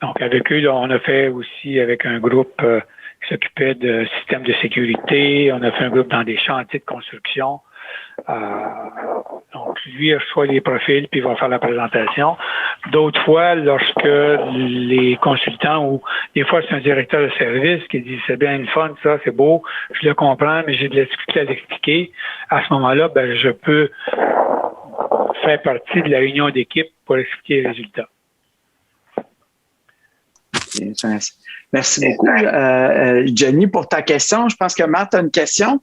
Donc, avec eux, là, on a fait aussi avec un groupe qui s'occupait de systèmes de sécurité. On a fait un groupe dans des chantiers de construction. Donc, lui, il reçoit les profils, puis il va faire la présentation. D'autres fois, lorsque les consultants ou des fois, c'est un directeur de service qui dit, c'est bien une fun, ça, c'est beau, je le comprends, mais j'ai de la difficulté à l'expliquer. À ce moment-là, je peux faire partie de la réunion d'équipe pour expliquer les résultats. Merci beaucoup, Johnny, pour ta question. Je pense que Matt a une question.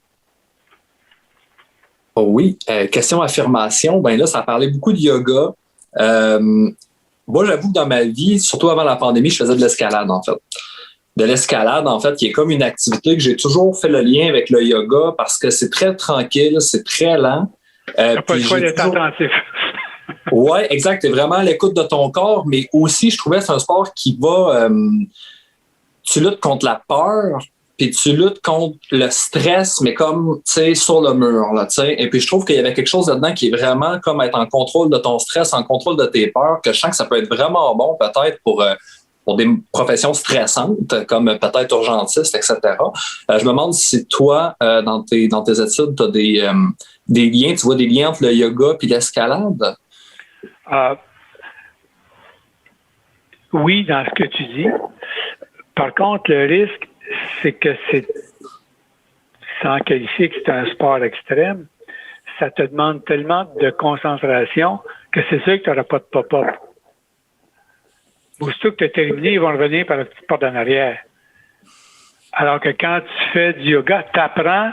Oh oui, question affirmation. Ben là, ça a parlé beaucoup de yoga. Moi, j'avoue que dans ma vie, surtout avant la pandémie, je faisais de l'escalade, en fait. De l'escalade, en fait, qui est comme une activité que j'ai toujours fait le lien avec le yoga parce que c'est très tranquille, c'est très lent. T'as pas le choix d'être attentif. Oui, exact. Tu es vraiment à l'écoute de ton corps, mais aussi, je trouvais que c'est un sport qui va... tu luttes contre la peur, puis tu luttes contre le stress, mais comme, tu sais, sur le mur, là, tu sais. Et puis, je trouve qu'il y avait quelque chose là-dedans qui est vraiment comme être en contrôle de ton stress, en contrôle de tes peurs, que je sens que ça peut être vraiment bon, peut-être, pour des professions stressantes, comme peut-être urgentiste, etc. Je me demande si toi, dans tes études, tu as des liens, tu vois des liens entre le yoga et l'escalade? Oui, dans ce que tu dis. Par contre, le risque, c'est que sans qualifier que c'est un sport extrême, ça te demande tellement de concentration que c'est sûr que tu n'auras pas de pop-up. Aussitôt que tu as terminé, ils vont revenir par la petite porte en arrière. Alors que quand tu fais du yoga, tu apprends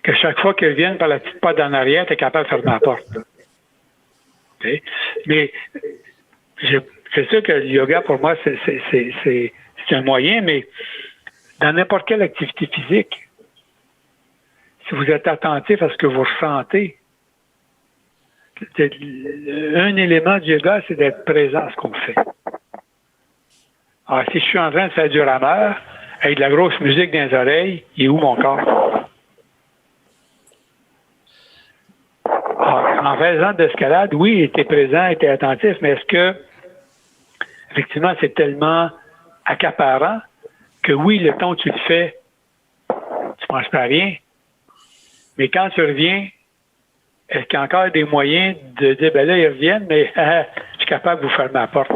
que chaque fois qu'ils viennent par la petite porte en arrière, tu es capable de fermer la porte. Okay? Mais c'est sûr que le yoga, pour moi, c'est un moyen, mais dans n'importe quelle activité physique, si vous êtes attentif à ce que vous ressentez, un élément du yoga, c'est d'être présent à ce qu'on fait. Alors, si je suis en train de faire du rameur, avec de la grosse musique dans les oreilles, il est où mon corps? Alors, en faisant de l'escalade, oui, tu es présent, tu es attentif, mais est-ce que, effectivement, c'est tellement accaparant que oui, le temps où tu le fais, tu ne penses pas à rien. Mais quand tu reviens, est-ce qu'il y a encore des moyens de dire, ben là, ils reviennent, mais je suis capable de vous fermer la porte.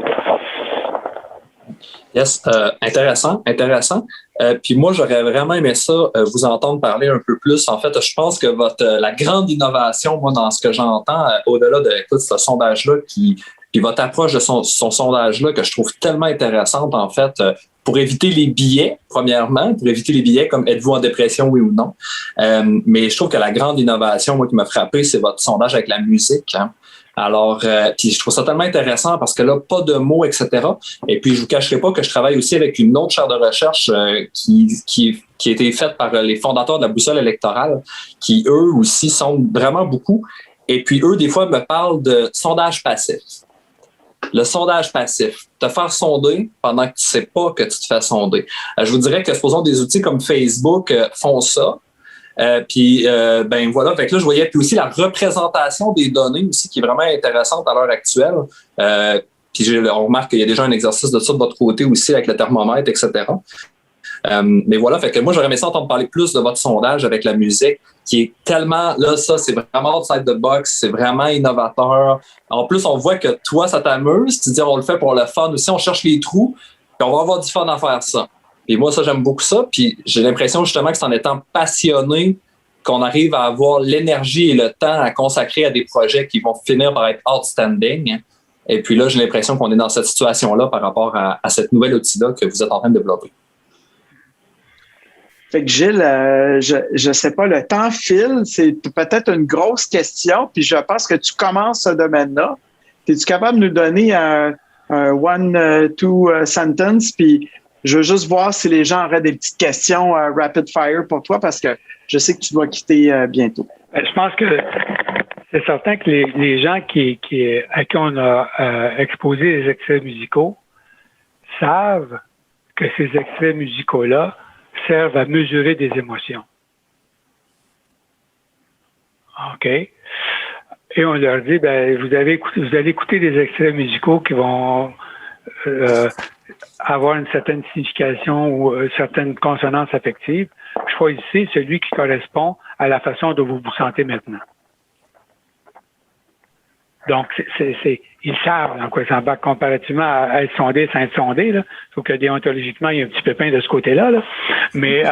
Yes, intéressant. Puis moi, j'aurais vraiment aimé ça, vous entendre parler un peu plus. En fait, je pense que la grande innovation, moi, dans ce que j'entends, au-delà de ce sondage-là, puis votre approche de son sondage-là, que je trouve tellement intéressante, en fait, pour éviter les biais, premièrement, pour éviter les biais comme êtes-vous en dépression, oui ou non. Mais je trouve que la grande innovation, moi, qui m'a frappé, c'est votre sondage avec la musique. Hein. Alors, puis je trouve ça tellement intéressant parce que là, pas de mots, etc. Et puis, je vous cacherai pas que je travaille aussi avec une autre chaire de recherche qui a été faite par les fondateurs de la boussole électorale, qui, eux aussi, sondent vraiment beaucoup. Et puis, eux, des fois, me parlent de sondage passif. Le sondage passif, te faire sonder pendant que tu ne sais pas que tu te fais sonder. Je vous dirais que, supposons, des outils comme Facebook font ça. Ben voilà, fait que là, je voyais puis aussi la représentation des données aussi qui est vraiment intéressante à l'heure actuelle. Puis on remarque qu'il y a déjà un exercice de ça de votre côté aussi avec le thermomètre, etc. Mais voilà, fait que moi, j'aurais aimé ça entendre parler plus de votre sondage avec la musique qui est tellement, là, ça, c'est vraiment outside the box, c'est vraiment innovateur. En plus, on voit que toi, ça t'amuse. Tu dis, on le fait pour le fun aussi, on cherche les trous, puis on va avoir du fun à faire ça. Et moi, ça, j'aime beaucoup ça. Puis j'ai l'impression justement que c'est en étant passionné qu'on arrive à avoir l'énergie et le temps à consacrer à des projets qui vont finir par être outstanding. Et puis là, j'ai l'impression qu'on est dans cette situation-là par rapport à cette nouvelle outil-là que vous êtes en train de développer. Fait que Gilles, je sais pas, le temps file, c'est peut-être une grosse question, puis je pense que tu commences ce domaine-là. Es-tu capable de nous donner un one, two sentence, puis je veux juste voir si les gens auraient des petites questions rapid fire pour toi, parce que je sais que tu dois quitter bientôt. Je pense que c'est certain que les gens à qui on a exposé les extraits musicaux savent que ces extraits musicaux-là servent à mesurer des émotions. OK? Et on leur dit, vous allez écouter des extraits musicaux qui vont avoir une certaine signification ou certaine consonance affective. Choisissez celui qui correspond à la façon dont vous vous sentez maintenant. Donc, ils savent dans quoi ils s'embarquent comparativement à être sondés sans être sondés. Il faut que déontologiquement, il y ait un petit pépin de ce côté-là. Mais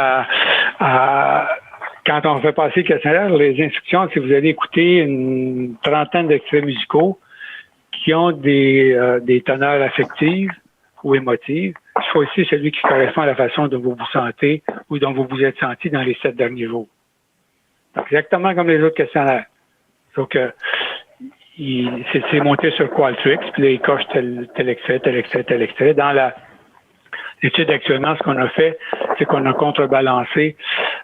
quand on fait passer le questionnaire, les instructions, c'est que vous allez écouter une trentaine d'extraits musicaux qui ont des teneurs affectives ou émotives. Choisissez celui qui correspond à la façon dont vous vous sentez ou dont vous vous êtes senti dans les 7 derniers jours. Donc, exactement comme les autres questionnaires. Donc, c'est monté sur Qualtrics, puis là, il coche tel extrait. Dans l'étude actuellement, ce qu'on a fait, c'est qu'on a contrebalancé.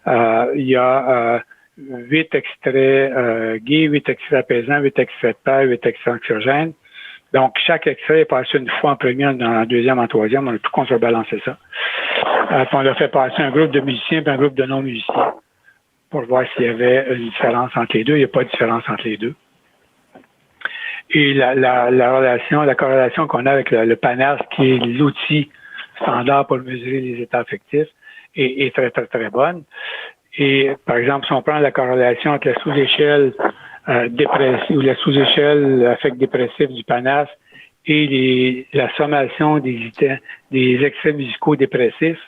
Il y a 8 extraits gays, 8 extraits apaisants, 8 extraits de paix, 8 extraits anxiogènes. Donc, chaque extrait est passé une fois en première, en deuxième, en troisième. On a tout contrebalancé ça. Puis on a fait passer un groupe de musiciens et un groupe de non-musiciens pour voir s'il y avait une différence entre les deux. Il n'y a pas de différence entre les deux. Et la corrélation qu'on a avec le PANAS, qui est l'outil standard pour mesurer les états affectifs, est très, très, très bonne. Et, par exemple, si on prend la corrélation entre la sous-échelle dépressive ou la sous-échelle affect dépressif du PANAS et la sommation des extraits musicaux dépressifs,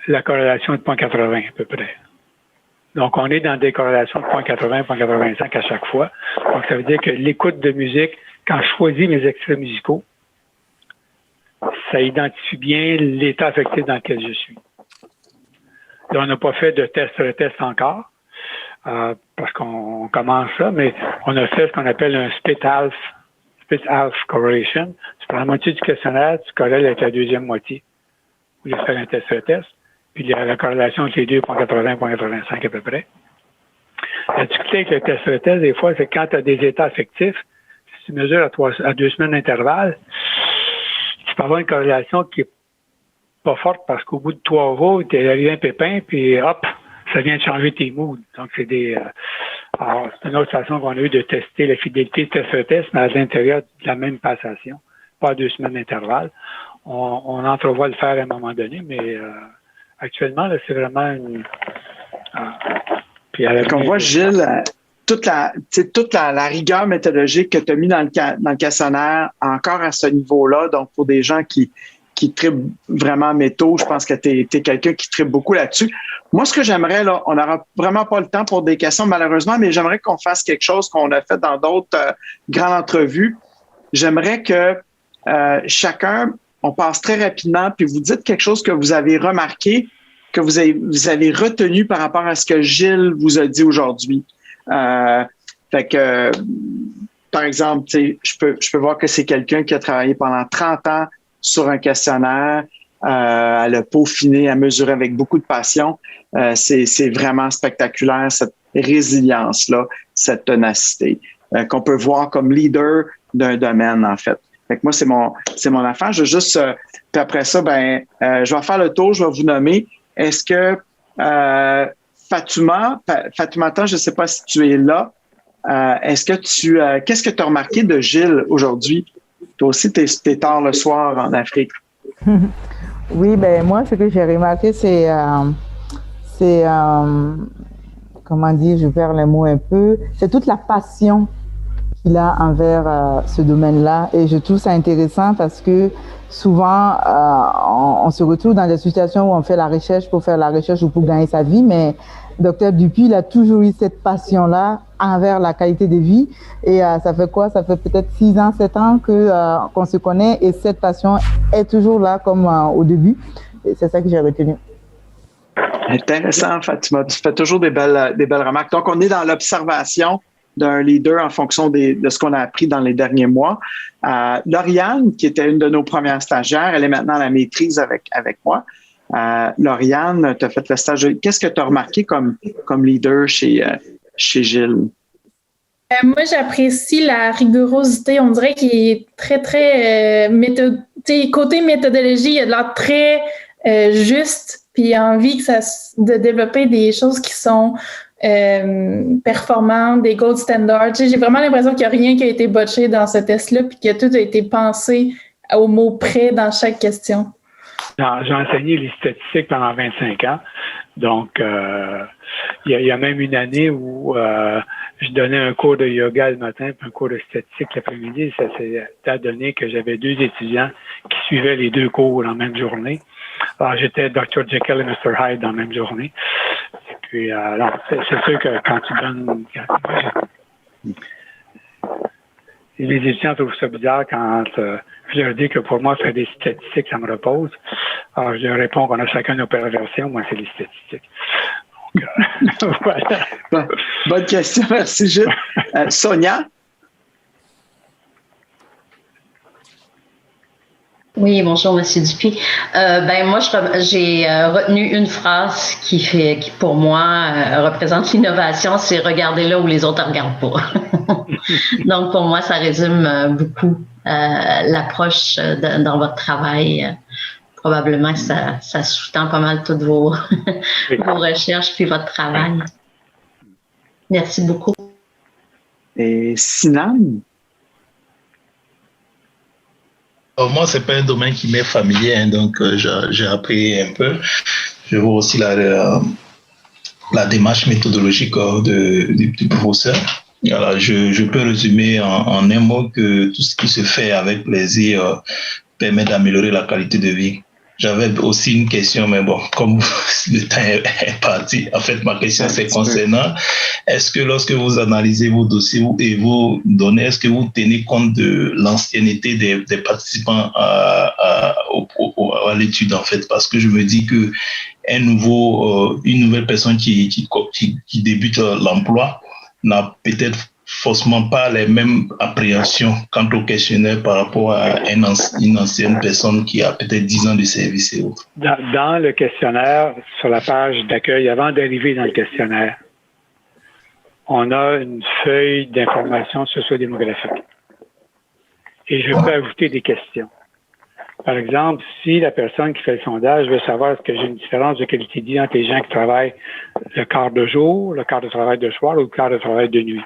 la corrélation est de 0,80 à peu près. Donc, on est dans des corrélations de 0,80, 0,85 à chaque fois. Donc, ça veut dire que l'écoute de musique, quand je choisis mes extraits musicaux, ça identifie bien l'état affectif dans lequel je suis. Là, on n'a pas fait de test-retest encore, parce qu'on commence ça, mais on a fait ce qu'on appelle un split-half correlation. Tu prends la moitié du questionnaire, tu corrèles avec la deuxième moitié. Vous voulez faire un test-retest. Puis la corrélation entre les deux, 0,80, 0,85 à peu près. La difficulté avec le test-retest, des fois, c'est quand tu as des états affectifs, si tu mesures à 2 semaines d'intervalle, tu peux avoir une corrélation qui est pas forte parce qu'au bout de 3 jours, tu es arrivé un pépin, puis hop, ça vient de changer tes moods. Donc, c'est alors, c'est une autre façon qu'on a eu de tester la fidélité de test-retest, mais à l'intérieur de la même passation, pas à 2 semaines d'intervalle. On entrevoit le faire à un moment donné, mais actuellement, là, c'est vraiment une... On voit, Gilles, toute la rigueur méthodologique que tu as mis dans le questionnaire, encore à ce niveau-là, donc pour des gens qui trippent vraiment métaux, je pense que tu es quelqu'un qui trippe beaucoup là-dessus. Moi, ce que j'aimerais, là, on n'aura vraiment pas le temps pour des questions, malheureusement, mais j'aimerais qu'on fasse quelque chose qu'on a fait dans d'autres grandes entrevues. J'aimerais que chacun, on passe très rapidement, puis vous dites quelque chose que vous avez remarqué, que vous avez retenu par rapport à ce que Gilles vous a dit aujourd'hui. Fait que, par exemple, je peux voir que c'est quelqu'un qui a travaillé pendant 30 ans sur un questionnaire, à le peaufiner, à mesurer avec beaucoup de passion. C'est vraiment spectaculaire, cette résilience-là, cette ténacité, qu'on peut voir comme leader d'un domaine, en fait. Fait que moi, c'est mon affaire. Je veux juste, puis après ça, je vais faire le tour, je vais vous nommer. Est-ce que Fatoumata, je ne sais pas si tu es là. Est-ce que qu'est-ce que tu as remarqué de Gilles aujourd'hui? Toi aussi, t'es tard le soir en Afrique. Oui, moi, ce que j'ai remarqué, c'est comment dire, je perds les mots un peu, c'est toute la passion qu'il a envers ce domaine-là. Et je trouve ça intéressant parce que souvent, on se retrouve dans des situations où on fait la recherche pour faire la recherche ou pour gagner sa vie, mais Dr Dupuis, il a toujours eu cette passion-là envers la qualité de vie. Et ça fait quoi? Ça fait peut-être 6 ans, 7 ans qu'on se connaît et cette passion est toujours là comme au début. Et c'est ça que j'ai retenu. Intéressant, Fatima. Tu fais toujours des belles remarques. Donc, on est dans l'observation d'un leader en fonction de ce qu'on a appris dans les derniers mois. Lauriane, qui était une de nos premières stagiaires, elle est maintenant à la maîtrise avec moi. Lauriane, tu as fait le stage. Qu'est-ce que tu as remarqué comme leader chez Gilles? Moi, j'apprécie la rigorosité. On dirait qu'il est très, très côté méthodologie, il a de l'air très juste, puis il a envie de développer des choses qui sont performantes, des gold standards. J'ai vraiment l'impression qu'il n'y a rien qui a été botché dans ce test-là, puis que tout a été pensé au mot près dans chaque question. J'ai enseigné les statistiques pendant 25 ans. Donc, il y a même une année où je donnais un cours de yoga le matin puis un cours de statistique l'après-midi. Ça s'est donné que j'avais 2 étudiants qui suivaient les 2 cours en même journée. Alors, j'étais Dr. Jekyll et Mr. Hyde dans la même journée. Et puis, c'est sûr que quand tu donnes... Les étudiants trouvent ça bizarre quand je leur dis que pour moi, faire des statistiques, ça me repose. Alors, je leur réponds qu'on a chacun nos perversions. Moi, c'est les statistiques. Donc, voilà. Bonne question. Merci, Gilles. Sonia? Oui, bonjour, M. Dupuis. Moi, j'ai retenu une phrase qui pour moi, représente l'innovation, c'est « regarder là où les autres ne regardent pas ». Donc, pour moi, ça résume beaucoup l'approche dans votre travail. Probablement que ça sous-tend pas mal toutes vos recherches puis votre travail. Merci beaucoup. Et Sinan? Moi, c'est pas un domaine qui m'est familier, hein, donc j'ai appris un peu. Je vois aussi la démarche méthodologique du professeur. Alors, je peux résumer en un mot que tout ce qui se fait avec plaisir permet d'améliorer la qualité de vie. J'avais aussi une question, mais bon, comme le temps est parti, en fait, ma question c'est concernant, est-ce que lorsque vous analysez vos dossiers et vos données, est-ce que vous tenez compte de l'ancienneté des participants à l'étude, en fait? Parce que je me dis que une nouvelle personne qui débute l'emploi n'a peut-être forcément pas les mêmes appréhensions quant au questionnaire par rapport à une ancienne personne qui a peut-être 10 ans de service et autres. Dans le questionnaire, sur la page d'accueil, avant d'arriver dans le questionnaire, on a une feuille d'information sociodémographique. Et je peux ajouter des questions. Par exemple, si la personne qui fait le sondage veut savoir est-ce que j'ai une différence de qualité de vie entre les gens qui travaillent le quart de jour, le quart de travail de soir ou le quart de travail de nuit,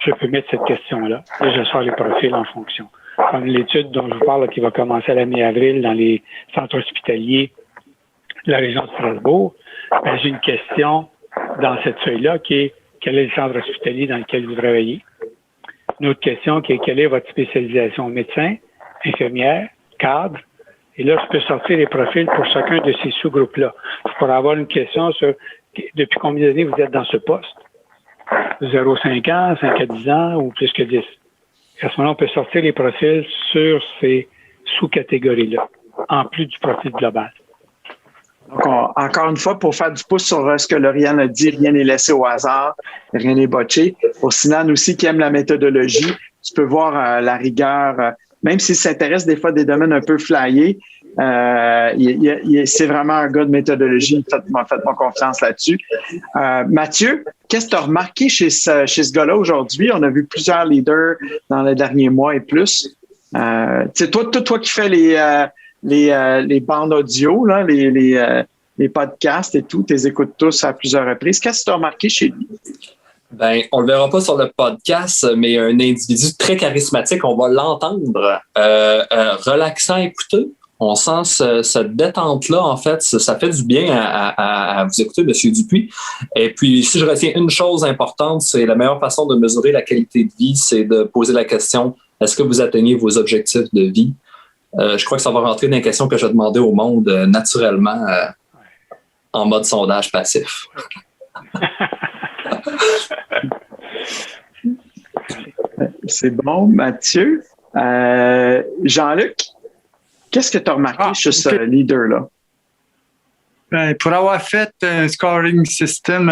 je peux mettre cette question-là et je sors les profils en fonction. Comme l'étude dont je vous parle, qui va commencer à la mi-avril dans les centres hospitaliers de la région de Strasbourg, j'ai une question dans cette feuille-là qui est quel est le centre hospitalier dans lequel vous travaillez? Une autre question qui est quelle est votre spécialisation? Médecin, infirmière, cadre? Et là, je peux sortir les profils pour chacun de ces sous-groupes-là. Je pourrais avoir une question sur depuis combien d'années vous êtes dans ce poste? 0,5 ans, 5 à 10 ans ou plus que 10. À ce moment-là, on peut sortir les profils sur ces sous-catégories-là, en plus du profil global. Donc, encore une fois, pour faire du pouce sur ce que Lauriane a dit, rien n'est laissé au hasard, rien n'est botché. Pour Sinan aussi qui aime la méthodologie, tu peux voir la rigueur, même s'il s'intéresse des fois à des domaines un peu flyés, c'est vraiment un gars de méthodologie. Faites-moi confiance là-dessus. Mathieu, qu'est-ce que tu as remarqué chez ce gars-là aujourd'hui? On a vu plusieurs leaders dans les derniers mois et plus. C'est toi qui fais les bandes audio, là, les podcasts et tout, tu les écoutes tous à plusieurs reprises. Qu'est-ce que tu as remarqué chez lui? Ben, on le verra pas sur le podcast, mais un individu très charismatique, on va l'entendre, relaxant, écouteux. On sent cette détente-là, en fait, ça fait du bien à vous écouter, M. Dupuis. Et puis, si je retiens une chose importante, c'est la meilleure façon de mesurer la qualité de vie, c'est de poser la question, est-ce que vous atteignez vos objectifs de vie? Je crois que ça va rentrer dans les questions que je demandais au monde naturellement en mode sondage passif. C'est bon, Mathieu. Jean-Luc, qu'est-ce que tu as remarqué chez ce leader-là? Ben, pour avoir fait un scoring system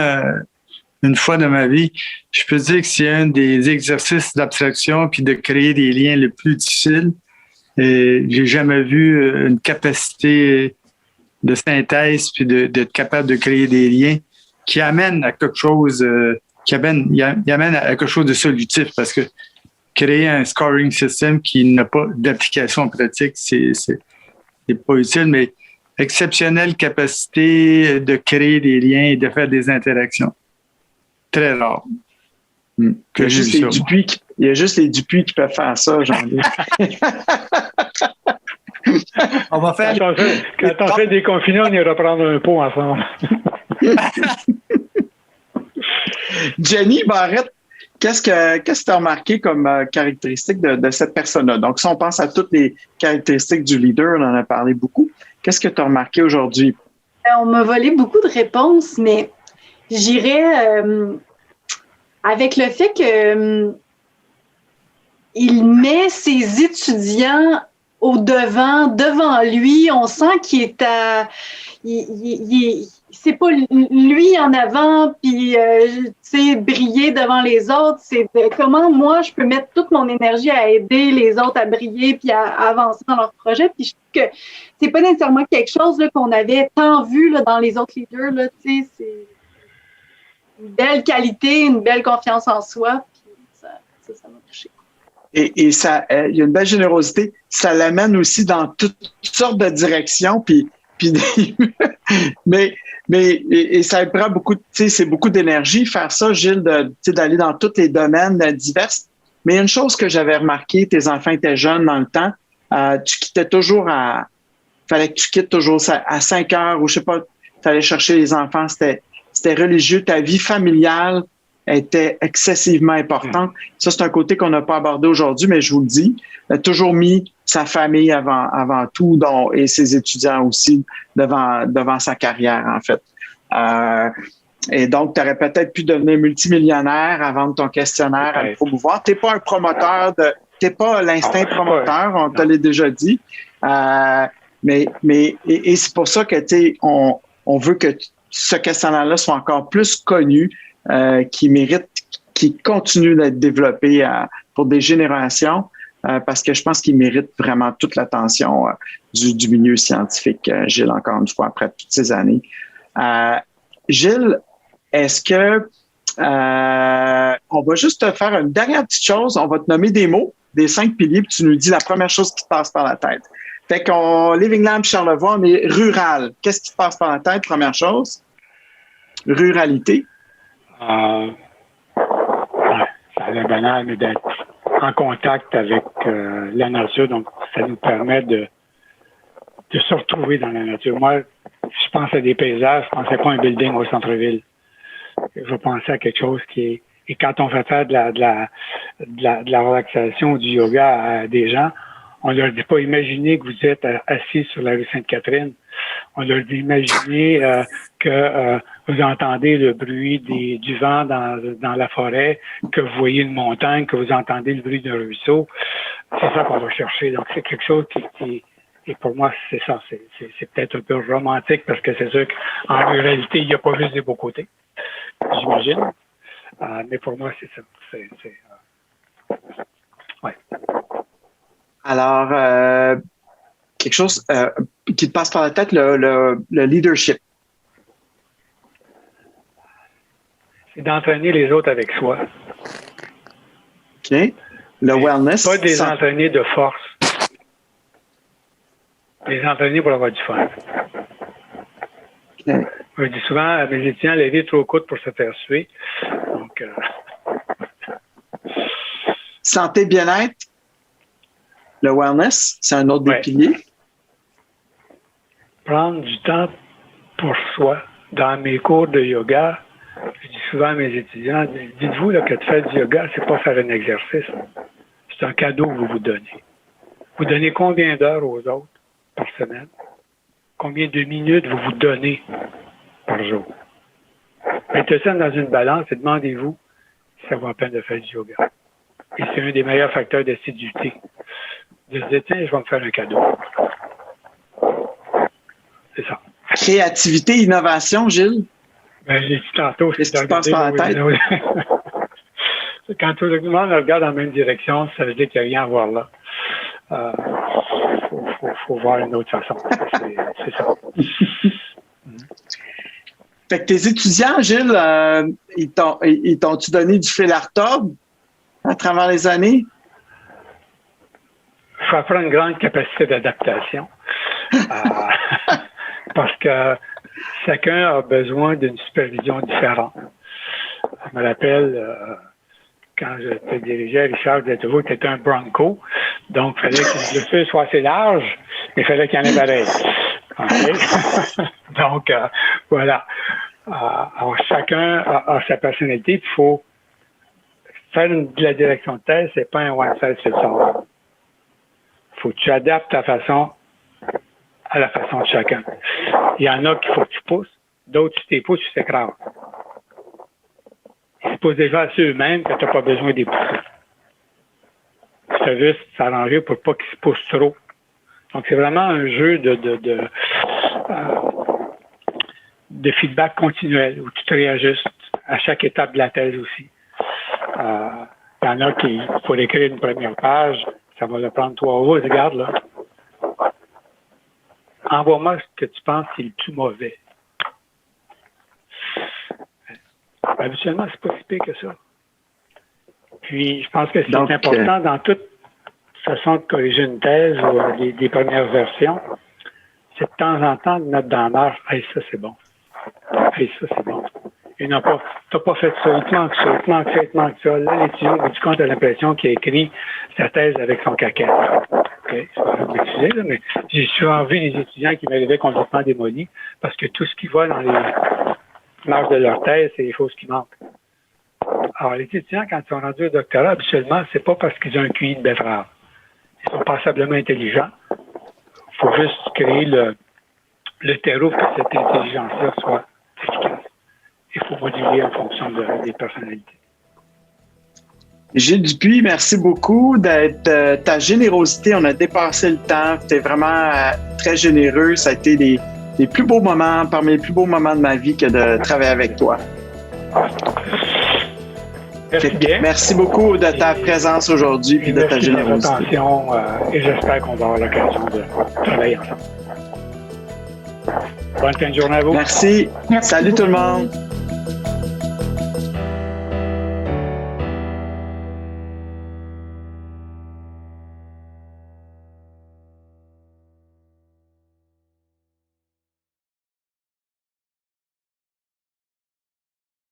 une fois dans ma vie, je peux dire que c'est un des exercices d'abstraction puis de créer des liens le plus difficile. Et j'ai jamais vu une capacité de synthèse puis d'être capable de créer des liens qui amènent à quelque chose, qui amène à quelque chose de solutif, parce que créer un scoring system qui n'a pas d'application pratique, c'est pas utile, mais exceptionnelle capacité de créer des liens et de faire des interactions. Très rare. Il y a juste les Dupuis qui peuvent faire ça, Jean-Luc. On va faire... Quand on fait des confinés, on ira prendre un pot ensemble. Jenny Barrette, qu'est-ce que tu as remarqué comme caractéristique de cette personne-là? Donc, si on pense à toutes les caractéristiques du leader, on en a parlé beaucoup. Qu'est-ce que tu as remarqué aujourd'hui? On m'a volé beaucoup de réponses, mais j'irais avec le fait que il met ses étudiants devant lui. On sent qu'il est à... c'est pas lui en avant, puis briller devant les autres. C'est comment moi, je peux mettre toute mon énergie à aider les autres à briller puis à avancer dans leur projet. Puis je trouve que c'est pas nécessairement quelque chose là, qu'on avait tant vu là, dans les autres leaders. Là, c'est une belle qualité, une belle confiance en soi. Puis ça m'a touché. Et ça, il y a une belle générosité. Ça l'amène aussi dans toutes sortes de directions. Puis mais ça prend beaucoup, c'est beaucoup d'énergie faire ça, Gilles, d'aller dans tous les domaines divers. Mais il y a une chose que j'avais remarqué, tes enfants étaient jeunes dans le temps, tu quittais toujours fallait que tu quittes toujours à 5 heures ou je sais pas, tu allais chercher les enfants, c'était religieux, ta vie familiale était excessivement importante. Ça, c'est un côté qu'on n'a pas abordé aujourd'hui, mais je vous le dis, il a toujours mis sa famille avant tout, et ses étudiants aussi devant sa carrière, en fait. Et donc, tu aurais peut-être pu devenir multimillionnaire à vendre ton questionnaire à le promouvoir. Tu n'es pas un promoteur, tu n'es pas l'instinct promoteur, on te l'a déjà dit. Mais c'est pour ça que on veut que ce questionnaire-là soit encore plus connu, qui continue d'être développé pour des générations, parce que je pense qu'il mérite vraiment toute l'attention du milieu scientifique, Gilles, encore une fois, après toutes ces années. Gilles, est-ce que on va juste te faire une dernière petite chose, on va te nommer des mots, des 5 piliers, puis tu nous dis la première chose qui te passe par la tête. Fait qu'on Living Lab Charlevoix, on est rural. Qu'est-ce qui te passe par la tête, première chose? Ruralité. Ouais, ça a l'air banal, mais d'être en contact avec la nature, donc ça nous permet de se retrouver dans la nature. Moi, je pense à des paysages, je ne pensais pas à un building au centre-ville. Je pensais à quelque chose qui est... Et quand on fait faire de la relaxation, du yoga à des gens, on leur dit pas imaginez que vous êtes assis sur la rue Sainte-Catherine. On leur dit imaginez que vous entendez le bruit du vent dans la forêt, que vous voyez une montagne, que vous entendez le bruit d'un ruisseau. C'est ça qu'on va chercher. Donc, c'est quelque chose qui et pour moi, c'est ça. C'est peut-être un peu romantique parce que c'est sûr qu'en ruralité, il n'y a pas juste des beaux côtés, j'imagine. Mais pour moi, c'est ça. Ouais. Alors, quelque chose qui te passe par la tête, le leadership. C'est d'entraîner les autres avec soi. OK. Le wellness. Pas de les entraîner de force. Les entraîner pour avoir du fun. Okay. Je dis souvent à mes étudiants, la vie est trop courte pour se faire suer. Donc, santé, bien-être. Le wellness, c'est un autre des piliers. Prendre du temps pour soi. Dans mes cours de yoga, je dis souvent à mes étudiants, dites-vous là, que de faire du yoga, c'est pas faire un exercice. C'est un cadeau que vous vous donnez. Vous donnez combien d'heures aux autres par semaine? Combien de minutes vous vous donnez par jour? Mettez ça dans une balance et demandez-vous si ça vaut la peine de faire du yoga. Et c'est un des meilleurs facteurs d'assiduité. De se dire, tiens, je vais me faire un cadeau. C'est ça. Créativité, innovation, Gilles? Ben, j'ai dit tantôt. Qu'est-ce qui te passe par la tête? Quand tout le monde regarde dans la même direction, ça veut dire qu'il n'y a rien à voir là. Faut voir une autre façon. C'est ça. Fait que tes étudiants, Gilles, ils t'ont-tu donné du fil à retordre à travers les années? Il faut apprendre une grande capacité d'adaptation. Parce que chacun a besoin d'une supervision différente. Je me rappelle, quand je te dirigeais, Richard disait toujours que tu étais un bronco. Donc, il fallait que le feu soit assez large, mais il fallait qu'il y en ait pareil. Okay? Donc, voilà. Alors, chacun a sa personnalité. Il faut faire de la direction de thèse, c'est pas un one size fits all. Il faut que tu adaptes ta façon à la façon de chacun. Il y en a qu'il faut que tu pousses, d'autres, tu t'es pousses, tu t'écrases. Ils se posent déjà à eux-mêmes que tu n'as pas besoin d'y pousser. Tu fais juste s'arranger pour pas qu'ils se poussent trop. Donc, c'est vraiment un jeu de feedback continuel où tu te réajustes à chaque étape de la thèse aussi. Il y en a qui, pour écrire une première page, ça va leur prendre 3 jours. Regarde, là. Envoie-moi ce que tu penses qui est le plus mauvais. Habituellement, c'est pas si pire que ça. Puis, je pense que c'est important dans toute façon de corriger une thèse ou des premières versions, c'est de temps en temps de mettre dans la marge, « Hey, ça, c'est bon. Hey, ça, c'est bon. » Et non pas, « T'as pas fait ça, il te manque ça, il te manque ça, il te manque ça. » Là, l'étudiant, au bout du compte, a l'impression qu'il a écrit sa thèse avec son caquette. Okay, c'est pas grave d'excuser, là, mais j'ai souvent vu des étudiants qui m'arrivaient complètement démolis parce que tout ce qu'ils voient dans les marges de leur thèse, c'est les choses qui manquent. Alors, les étudiants, quand ils sont rendus au doctorat, habituellement, c'est pas parce qu'ils ont un QI de betterave. Ils sont passablement intelligents. Il faut juste créer le terreau pour que cette intelligence-là soit efficace. Il faut moduler en fonction des personnalités. Gilles Dupuis, merci beaucoup d'être ta générosité. On a dépassé le temps. Tu es vraiment très généreux. Ça a été les plus beaux moments, parmi les plus beaux moments de ma vie que de travailler avec toi. Merci beaucoup de ta présence aujourd'hui et de ta générosité. Attention, et j'espère qu'on va avoir l'occasion de travailler ensemble. Bonne fin de journée à vous. Merci. Salut tout le monde.